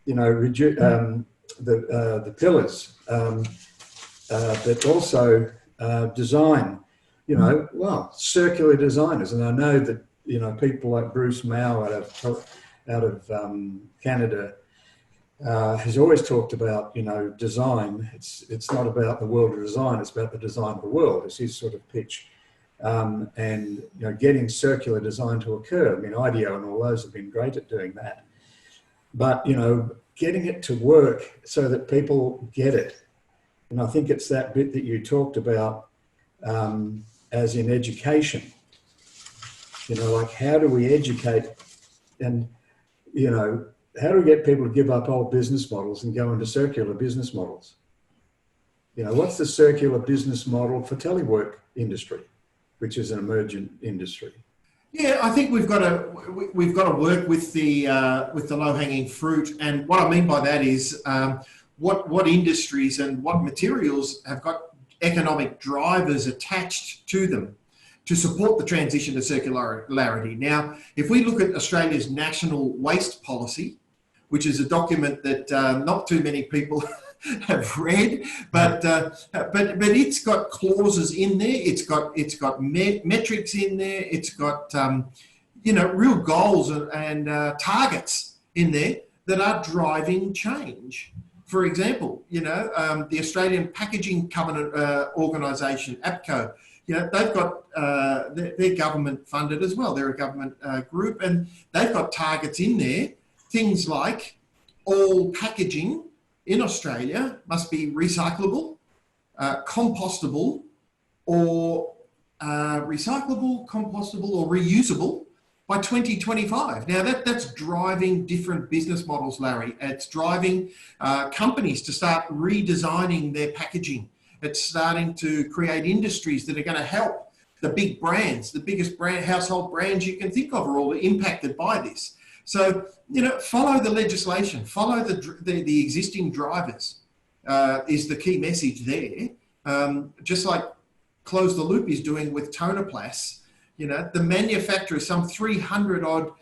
B: you know, the pillars, but also design, you know, well, circular designers. And I know that, you know, people like Bruce Mao out of Canada has always talked about, you know, design. It's not about the world of design, it's about the design of the world. It's his sort of pitch. and getting circular design to occur. I mean, IDEO and all those have been great at doing that. But, getting it to work so that people get it. And I think it's that bit that you talked about as in education. Like how do we educate and, how do we get people to give up old business models and go into circular business models? What's the circular business model for telework industry, which is an emergent industry?
A: Yeah, I think we've got to work with the low-hanging fruit, and what I mean by that is what industries and what materials have got economic drivers attached to them to support the transition to circularity. Now, if we look at Australia's national waste policy, which is a document that not too many people have read, but it's got clauses in there. It's got metrics in there. It's got real goals and targets in there that are driving change. For example, the Australian Packaging Covenant Organisation, APCO. They've got they're government funded as well. They're a government group, and they've got targets in there. Things like all packaging in Australia must be recyclable, compostable, or reusable by 2025. Now that's driving different business models, Larry. It's driving companies to start redesigning their packaging. It's starting to create industries that are going to help the big brands, the biggest household brands you can think of are all impacted by this. So, follow the legislation, follow the existing drivers is the key message there. Just like Close the Loop is doing with Tonoplast, the manufacturers, some 300 odd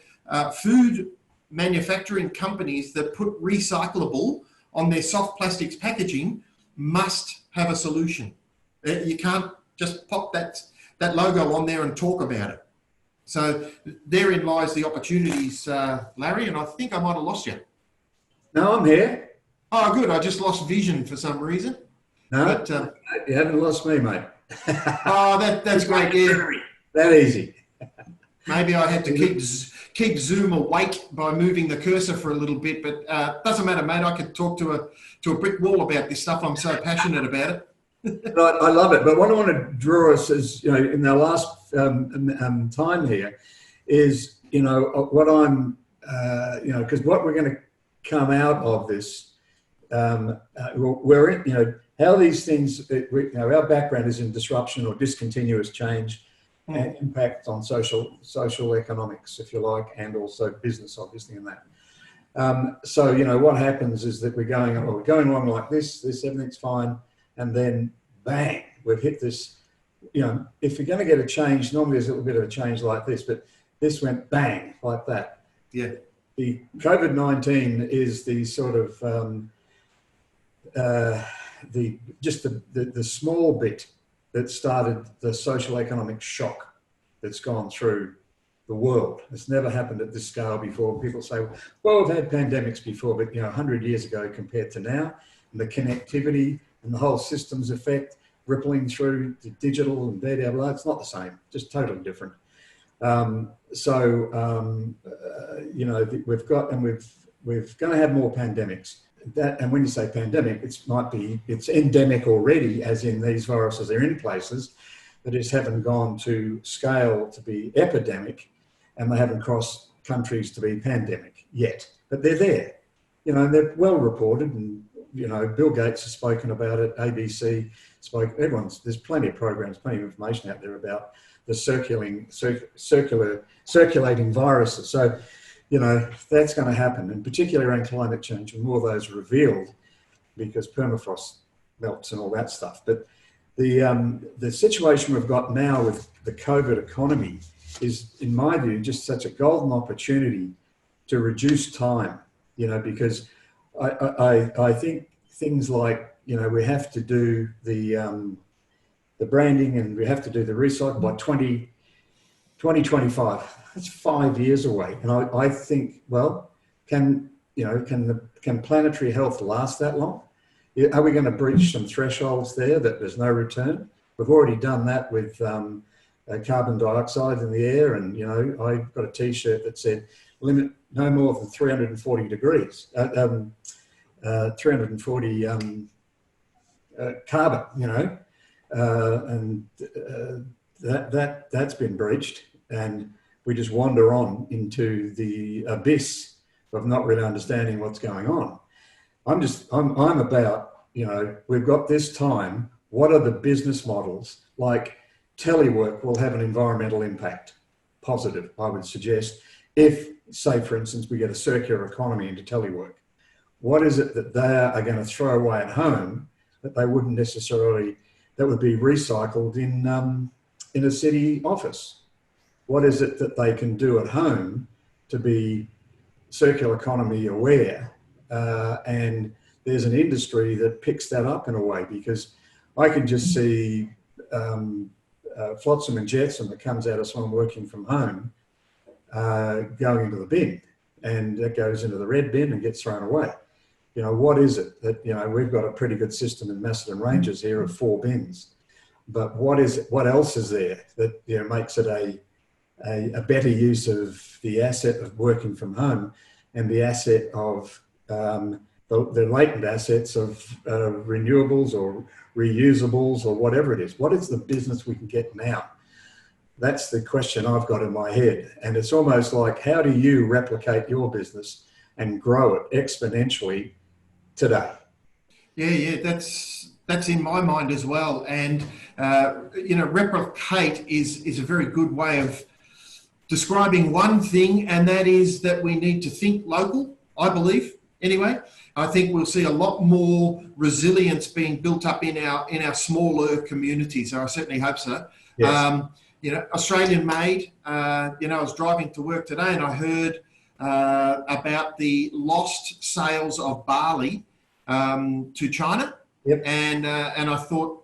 A: food manufacturing companies that put recyclable on their soft plastics packaging must have a solution. You can't just pop that logo on there and talk about it. So therein lies the opportunities, Larry, and I think I might have lost you.
B: No, I'm here.
A: Oh, good. I just lost vision for some reason.
B: No, but, you haven't lost me, mate.
A: Oh, that's great. Yeah.
B: That easy.
A: Maybe I had to keep Zoom awake by moving the cursor for a little bit, but doesn't matter, mate. I could talk to a brick wall about this stuff. I'm so passionate about it.
B: I love it. But what I want to draw us is, in the last time here is, what I'm, because what we're going to come out of this, we're in, how these things, our background is in disruption or discontinuous change and impact on social economics, if you like, and also business, obviously, in that. So, what happens is that we're going along like this, everything's fine. And then bang, we've hit this, if you're going to get a change, normally there's a little bit of a change like this, but this went bang like that.
A: Yeah.
B: The COVID-19 is the sort of, the small bit that started the social economic shock that's gone through the world. It's never happened at this scale before. People say, well, we've had pandemics before, but 100 years ago compared to now, and the connectivity and the whole systems effect rippling through the digital and blah, blah, blah. It's not the same, just totally different. We're going to have more pandemics. And when you say pandemic, it's endemic already, as in these viruses are in places, but just haven't gone to scale to be epidemic, and they haven't crossed countries to be pandemic yet. But they're there, and they're well reported, and Bill Gates has spoken about it. ABC spoke. There's plenty of programs, plenty of information out there about the circulating viruses. So, that's going to happen, and particularly around climate change, and more of those revealed because permafrost melts and all that stuff. But the situation we've got now with the COVID economy is, in my view, just such a golden opportunity to reduce time, because I think things like, we have to do the branding and we have to do the recycle by 2025. That's 5 years away. And I think, well, can planetary health last that long? Are we going to breach some thresholds there that there's no return? We've already done that with carbon dioxide in the air. And, you know, I got a T-shirt that said, limit no more than 340 degrees, 340 carbon, you know, and that's been breached. And we just wander on into the abyss of not really understanding what's going on. I'm about, you know, we've got this time. What are the business models? Like telework will have an environmental impact, positive, I would suggest, if, say, for instance, we get a circular economy into telework. What is it that they are going to throw away at home that they wouldn't necessarily, that would be recycled in a city office? What is it that they can do at home to be circular economy aware? And there's an industry that picks that up in a way, because I can just see flotsam and jetsam that comes out of someone working from home going into the bin, and that goes into the red bin and gets thrown away. You know, what is it that, you know, we've got a pretty good system in Macedon Ranges here of 4 bins, but what else is there that, you know, makes it a better use of the asset of working from home and the asset of the latent assets of renewables or reusables or whatever it is? What is the business we can get now? That's the question I've got in my head. And it's almost like, how do you replicate your business and grow it exponentially today?
A: Yeah, that's in my mind as well. And you know, replicate is a very good way of describing one thing, and that is that we need to think local, I believe, anyway. I think we'll see a lot more resilience being built up in our smaller communities. I certainly hope so.
B: Yes.
A: You know, Australian made. You know, I was driving to work today and I heard about the lost sales of barley to China.
B: Yep.
A: And I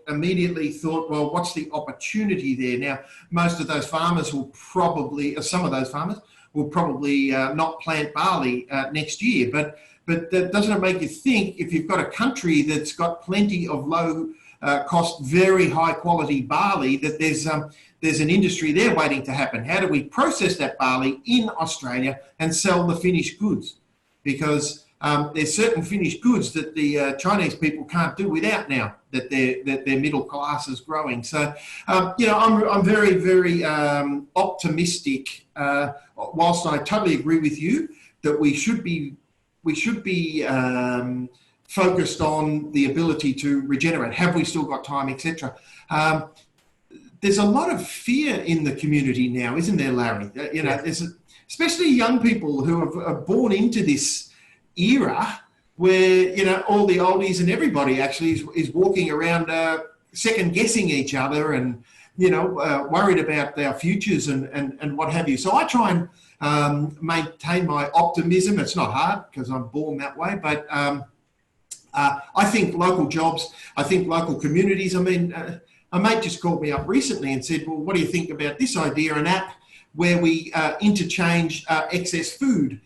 A: immediately thought, well, what's the opportunity there? Now, most of those farmers will probably, or some of those farmers will probably not plant barley next year. But doesn't it make you think, if you've got a country that's got plenty of low cost, very high quality barley, that there's an industry there waiting to happen? How do we process that barley in Australia and sell the finished goods? Because there's certain finished goods that the Chinese people can't do without now, that their middle class is growing. So, you know, I'm very, very optimistic. Whilst I totally agree with you that we should be focused on the ability to regenerate. Have we still got time, etc.? There's a lot of fear in the community now, isn't there, Larry? You know, there's especially young people who are born into this era where, you know, all the oldies and everybody actually is walking around second guessing each other and, you know, worried about our futures and what have you. So I try and maintain my optimism. It's not hard because I'm born that way, but I think local jobs, I think local communities. I mean, a mate just called me up recently and said, well, what do you think about this idea, an app where we interchange excess food?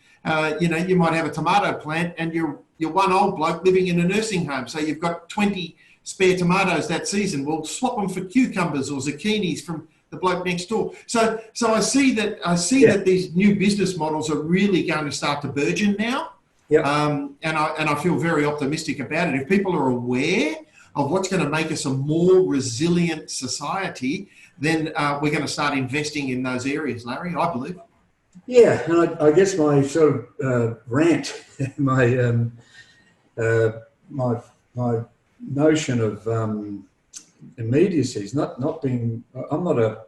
A: You know, you might have a tomato plant and you're one old bloke living in a nursing home. So you've got 20 spare tomatoes that season. We'll swap them for cucumbers or zucchinis from the bloke next door. So I see that these new business models are really going to start to burgeon now.
B: Yep.
A: And I feel very optimistic about it. If people are aware of what's going to make us a more resilient society, then we're going to start investing in those areas, Larry, I believe.
B: Yeah, and I guess my sort of rant, my notion of immediacy is not being. I'm not a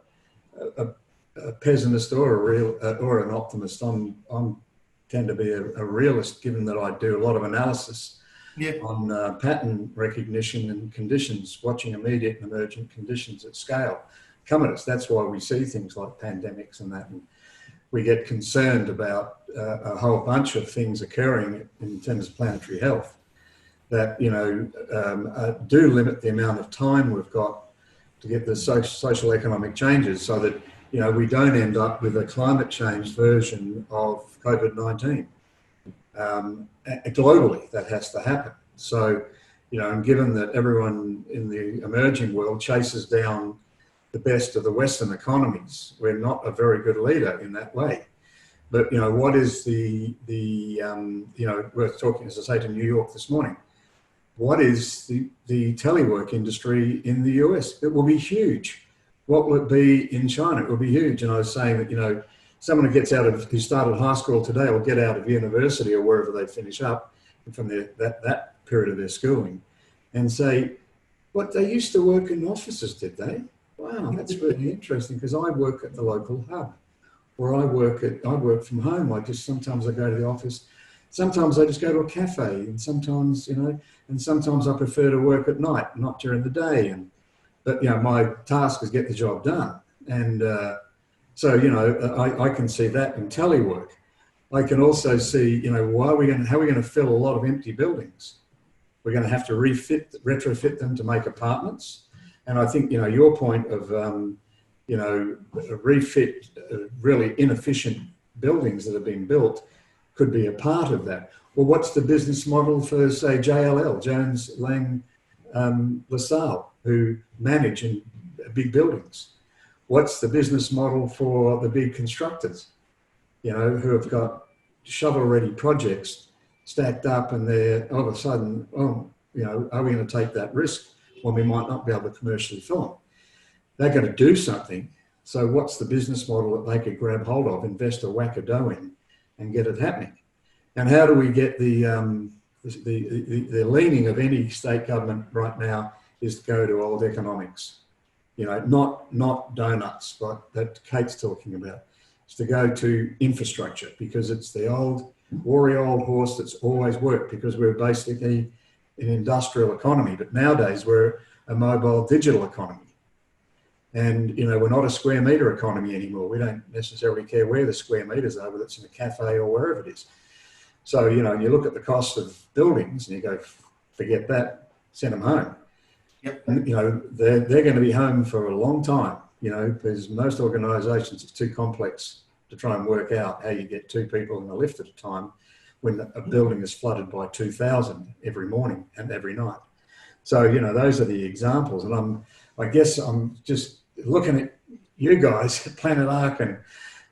B: pessimist or an optimist. I'm tend to be a realist, given that I do a lot of analysis on pattern recognition and conditions, watching immediate and emergent conditions at scale come at us. That's why we see things like pandemics and that. And we get concerned about a whole bunch of things occurring in terms of planetary health that, you know, do limit the amount of time we've got to get the social economic changes, so that, you know, we don't end up with a climate change version of COVID-19. Globally, that has to happen. So, you know, and given that everyone in the emerging world chases down the best of the Western economies. We're not a very good leader in that way. But, you know, what is you know, we're talking, as I say, to New York this morning. What is the telework industry in the US? It will be huge. What will it be in China? It will be huge. And I was saying that, you know, someone who started high school today will get out of university or wherever they finish up from that period of their schooling and say, what, they used to work in offices, did they? Wow, that's really interesting, because I work at the local hub, or I work from home. Sometimes I go to the office, sometimes I just go to a cafe, and sometimes, you know, and sometimes I prefer to work at night, not during the day. But, you know, my task is get the job done. And so, you know, I can see that in telework. I can also see, you know, how are we going to fill a lot of empty buildings? We're going to have to retrofit them to make apartments. And I think, you know, your point of, you know, refit really inefficient buildings that have been built could be a part of that. Well, what's the business model for, say, JLL, Jones Lang LaSalle, who manage in big buildings? What's the business model for the big constructors, you know, who have got shovel-ready projects stacked up, and they're all of a sudden, oh, you know, are we going to take that risk when we might not be able to commercially fill them? They're going to do something. So what's the business model that they could grab hold of, invest a whack of dough in, and get it happening? And how do we get the leaning of any state government right now is to go to old economics, you know, not donuts like that Kate's talking about. It's to go to infrastructure, because it's the old warry old horse that's always worked, because we're basically an industrial economy, but nowadays we're a mobile digital economy. And, you know, we're not a square meter economy anymore. We don't necessarily care where the square meters are, whether it's in a cafe or wherever it is. So, you know, you look at the cost of buildings and you go, forget that, send them home.
A: Yep.
B: And, you know, they're going to be home for a long time, you know, because most organisations, it's too complex to try and work out how you get two people in a lift at a time when a building is flooded by 2,000 every morning and every night. So, you know, those are the examples. And I guess I'm just looking at you guys at Planet Ark and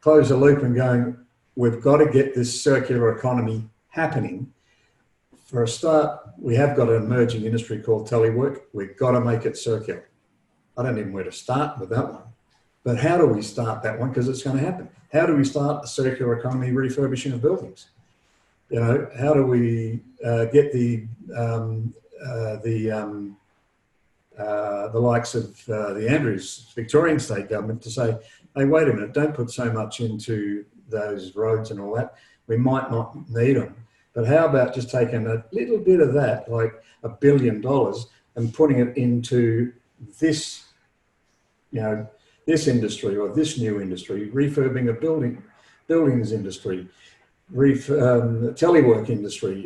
B: Close the Loop and going, we've got to get this circular economy happening. For a start, we have got an emerging industry called telework. We've got to make it circular. I don't even know where to start with that one. But how do we start that one? Because it's going to happen. How do we start the circular economy refurbishing of buildings? You know, how do we get the likes of the Andrews Victorian state government to say, hey, wait a minute, don't put so much into those roads and all that. We might not need them. But how about just taking a little bit of that, like $1 billion, and putting it into this, you know, this industry or this new industry, refurbing a buildings industry, telework industry,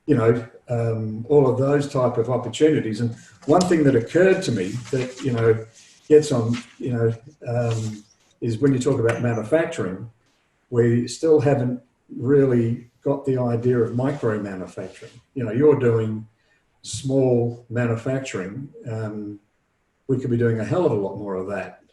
B: you know, all of those type of opportunities. And one thing that occurred to me that, you know, gets on, you know, is when you talk about manufacturing, we still haven't really got the idea of micro manufacturing. You know, you're doing small manufacturing. We could be doing a hell of a lot more of that,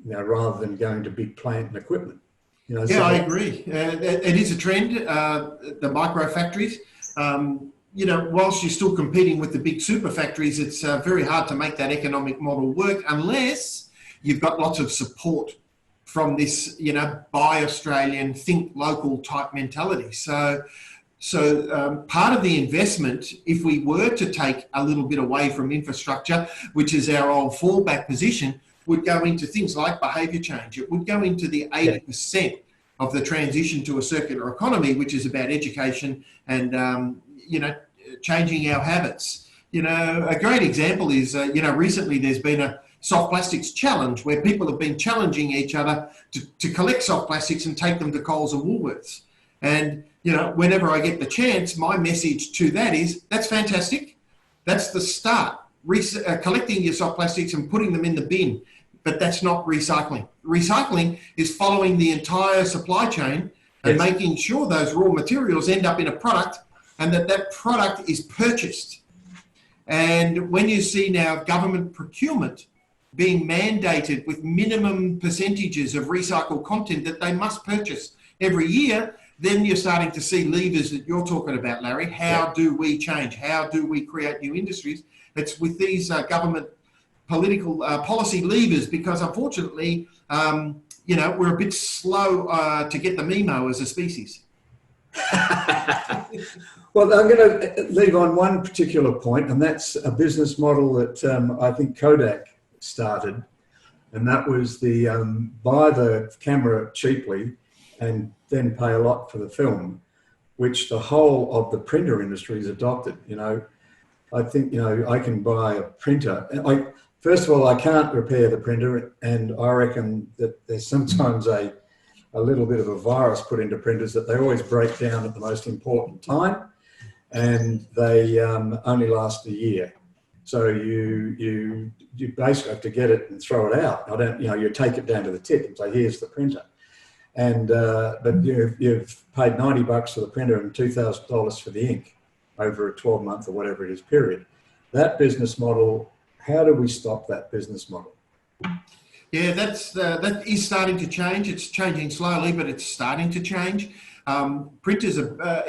B: you know, rather than going to big plant and equipment. You know,
A: yeah,
B: so
A: I agree. It is a trend, the micro factories. You know, whilst you're still competing with the big super factories, it's very hard to make that economic model work unless you've got lots of support from this, you know, buy Australian, think local type mentality. So part of the investment, if we were to take a little bit away from infrastructure, which is our old fallback position, would go into things like behaviour change. It would go into the 80% of the transition to a circular economy, which is about education and, you know, changing our habits. You know, a great example is, you know, recently there's been a soft plastics challenge where people have been challenging each other to collect soft plastics and take them to Coles and Woolworths. And, you know, whenever I get the chance, my message to that is, that's fantastic. That's the start. Collecting your soft plastics and putting them in the bin. But that's not recycling. Recycling is following the entire supply chain and making sure those raw materials end up in a product and that product is purchased. And when you see now government procurement being mandated with minimum percentages of recycled content that they must purchase every year, then you're starting to see levers that you're talking about, Larry. How do we change? How do we create new industries? It's with these government political policy levers, because unfortunately, we're a bit slow to get the memo as a species.
B: Well, I'm going to leave on one particular point, and that's a business model that I think Kodak started, and that was the buy the camera cheaply and then pay a lot for the film, which the whole of the printer industry has adopted. I think, I can buy a printer. First of all, I can't repair the printer, and I reckon that there's sometimes a little bit of a virus put into printers that they always break down at the most important time, and they only last a year. So you basically have to get it and throw it out. You take it down to the tip and say, here's the printer. And but you've paid $90 for the printer and $2,000 for the ink over a 12-month or whatever it is period. That business model, how do we stop that business model?
A: Yeah, that is starting to change. It's changing slowly, but it's starting to change. Printers,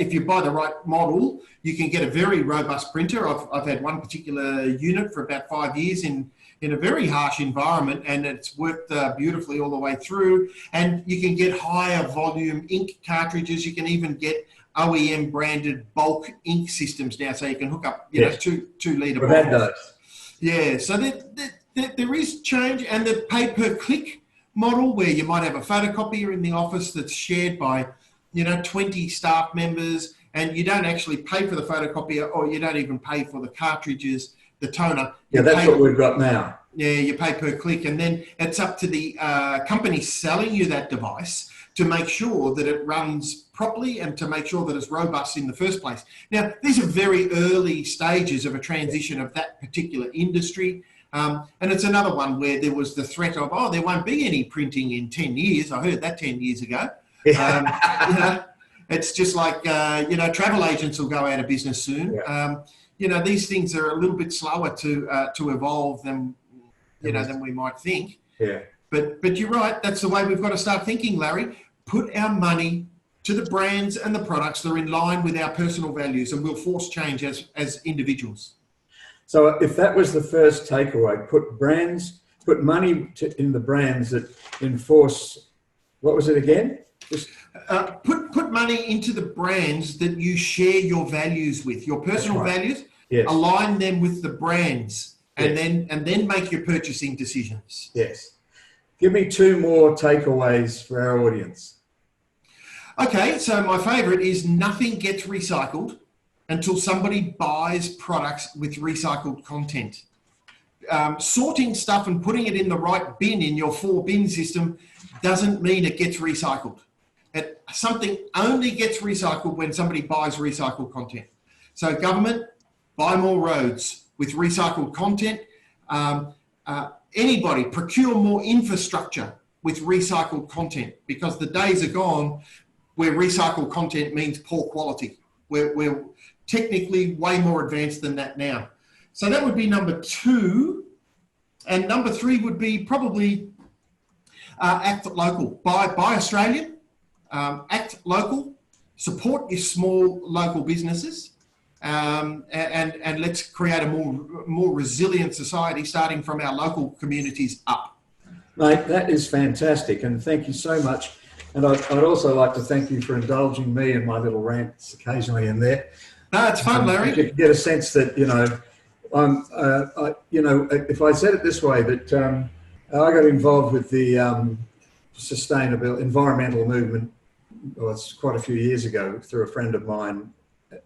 A: if you buy the right model, you can get a very robust printer. I've had one particular unit for about 5 years in a very harsh environment, and it's worked beautifully all the way through. And you can get higher volume ink cartridges. You can even get OEM branded bulk ink systems now, so you can hook up, you know, 2 litre bottles.
B: We've had those.
A: Yeah, so there is change, and the pay per click model, where you might have a photocopier in the office that's shared by 20 staff members, and you don't actually pay for the photocopier, or you don't even pay for the cartridges, the toner.
B: Yeah, that's what we've got now.
A: Yeah, you pay per click, and then it's up to the company selling you that device to make sure that it runs properly and to make sure that it's robust in the first place. Now, these are very early stages of a transition of that particular industry. And it's another one where there was the threat of, there won't be any printing in 10 years. I heard that 10 years ago. It's just like, travel agents will go out of business soon.
B: Yeah.
A: These things are a little bit slower to evolve than we might think.
B: Yeah.
A: But you're right. That's the way we've got to start thinking, Larry. Put our money to the brands and the products that are in line with our personal values, and we'll force change as individuals.
B: So if that was the first takeaway, put money in the brands that enforce, what was it again?
A: Put money into the brands that you share your values with, your personal values. Yes. Align them with the brands, and then make your purchasing decisions.
B: Yes. Give me 2 more takeaways for our audience.
A: Okay, so my favourite is nothing gets recycled until somebody buys products with recycled content. Sorting stuff and putting it in the right bin in your 4-bin system doesn't mean it gets recycled. Something only gets recycled when somebody buys recycled content. So government, buy more roads with recycled content. Anybody, procure more infrastructure with recycled content, because the days are gone where recycled content means poor quality. We're technically way more advanced than that now. So that would be number 2. And number 3 would be probably act local. Buy Australian, act local, support your small local businesses, and let's create a more resilient society, starting from our local communities up.
B: Mate, that is fantastic, and thank you so much. And I'd also like to thank you for indulging me in my little rants occasionally in there.
A: No, it's fun, Larry.
B: You get a sense that, if I said it this way, that I got involved with the sustainable environmental movement, well, it's quite a few years ago, through a friend of mine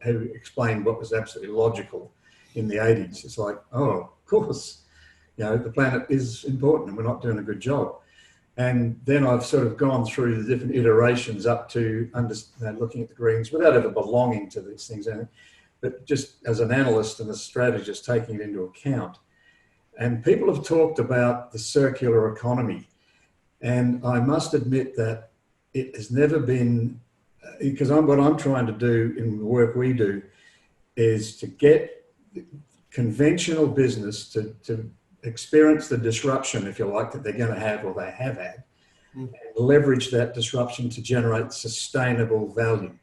B: who explained what was absolutely logical in the 80s. It's like, of course, the planet is important and we're not doing a good job. And then I've sort of gone through the different iterations up to looking at the greens without ever belonging to these things, but just as an analyst and a strategist, taking it into account. And people have talked about the circular economy. And I must admit that it has never been, because what I'm trying to do in the work we do is to get conventional business to experience the disruption, if you like, that they're going to have or they have had, and leverage that disruption to generate sustainable value.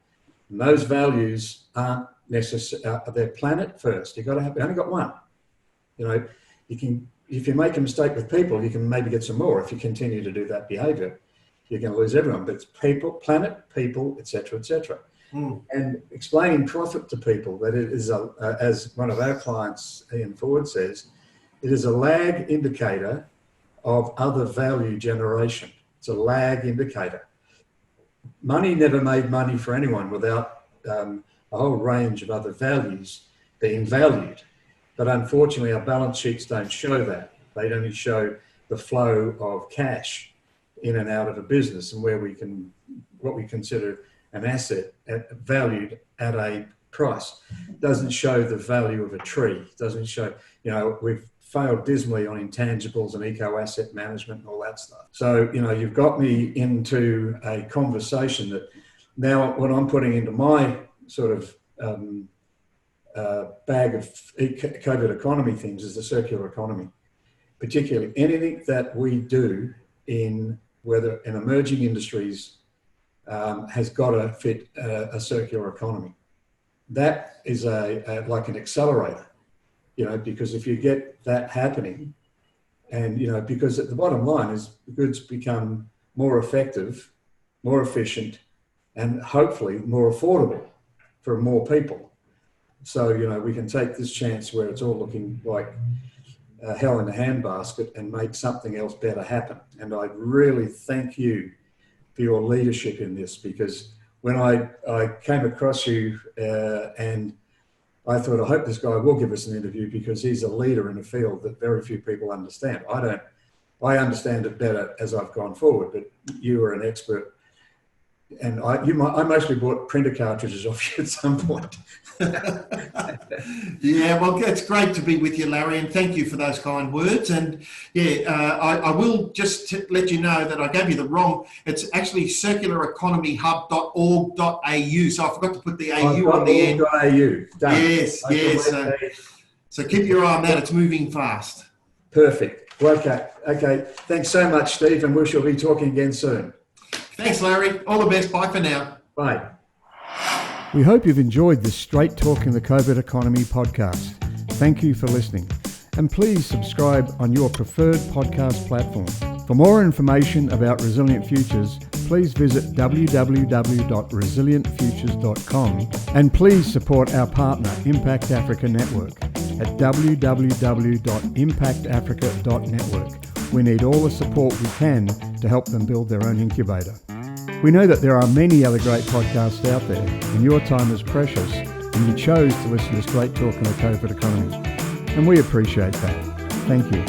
B: And those values aren't necessarily, they're planet first. You've got to have, you only got one. You know, you can, if you make a mistake with people, you can maybe get some more. If you continue to do that behavior, you're going to lose everyone. But it's people, planet, people, etc., etc. And explaining profit to people, that it is, as one of our clients, Ian Ford, says, it is a lag indicator of other value generation. It's a lag indicator. Money never made money for anyone without a whole range of other values being valued. But unfortunately, our balance sheets don't show that. They only show the flow of cash in and out of a business, and where we can, what we consider an asset valued at a price. Doesn't show the value of a tree. Doesn't show, you know, we've failed dismally on intangibles and eco-asset management and all that stuff. So, you know, you've got me into a conversation that now what I'm putting into my sort of bag of COVID economy things is the circular economy. Particularly anything that we do in, whether in emerging industries, has got to fit a circular economy. That is like an accelerator, you know, because if you get that happening, and, you know, because at the bottom line is the goods become more effective, more efficient, and hopefully more affordable for more people. So, you know, we can take this chance where it's all looking like hell in a handbasket and make something else better happen. And I really thank you for your leadership in this, because when I came across you and I thought, I hope this guy will give us an interview, because he's a leader in a field that very few people understand. I understand it better as I've gone forward, but you are an expert. And I mostly bought printer cartridges off you at some point.
A: Yeah, well, it's great to be with you, Larry, and thank you for those kind words. And yeah, I will just let you know that I gave you the wrong. It's actually circulareconomyhub.org.au. So I forgot to put the AU on the end.
B: .au.
A: Yes, yes. So keep your eye on that. It's moving fast.
B: Perfect. Okay. Thanks so much, Steve, and we shall be talking again soon.
A: Thanks, Larry. All the best. Bye for now.
B: Bye.
C: We hope you've enjoyed this Straight Talking the COVID Economy podcast. Thank you for listening. And please subscribe on your preferred podcast platform. For more information about Resilient Futures, please visit www.resilientfutures.com, and please support our partner, Impact Africa Network, at www.impactafrica.network. We need all the support we can to help them build their own incubator. We know that there are many other great podcasts out there, and your time is precious, and you chose to listen to Straight Talk on the COVID Economy. And we appreciate that. Thank you.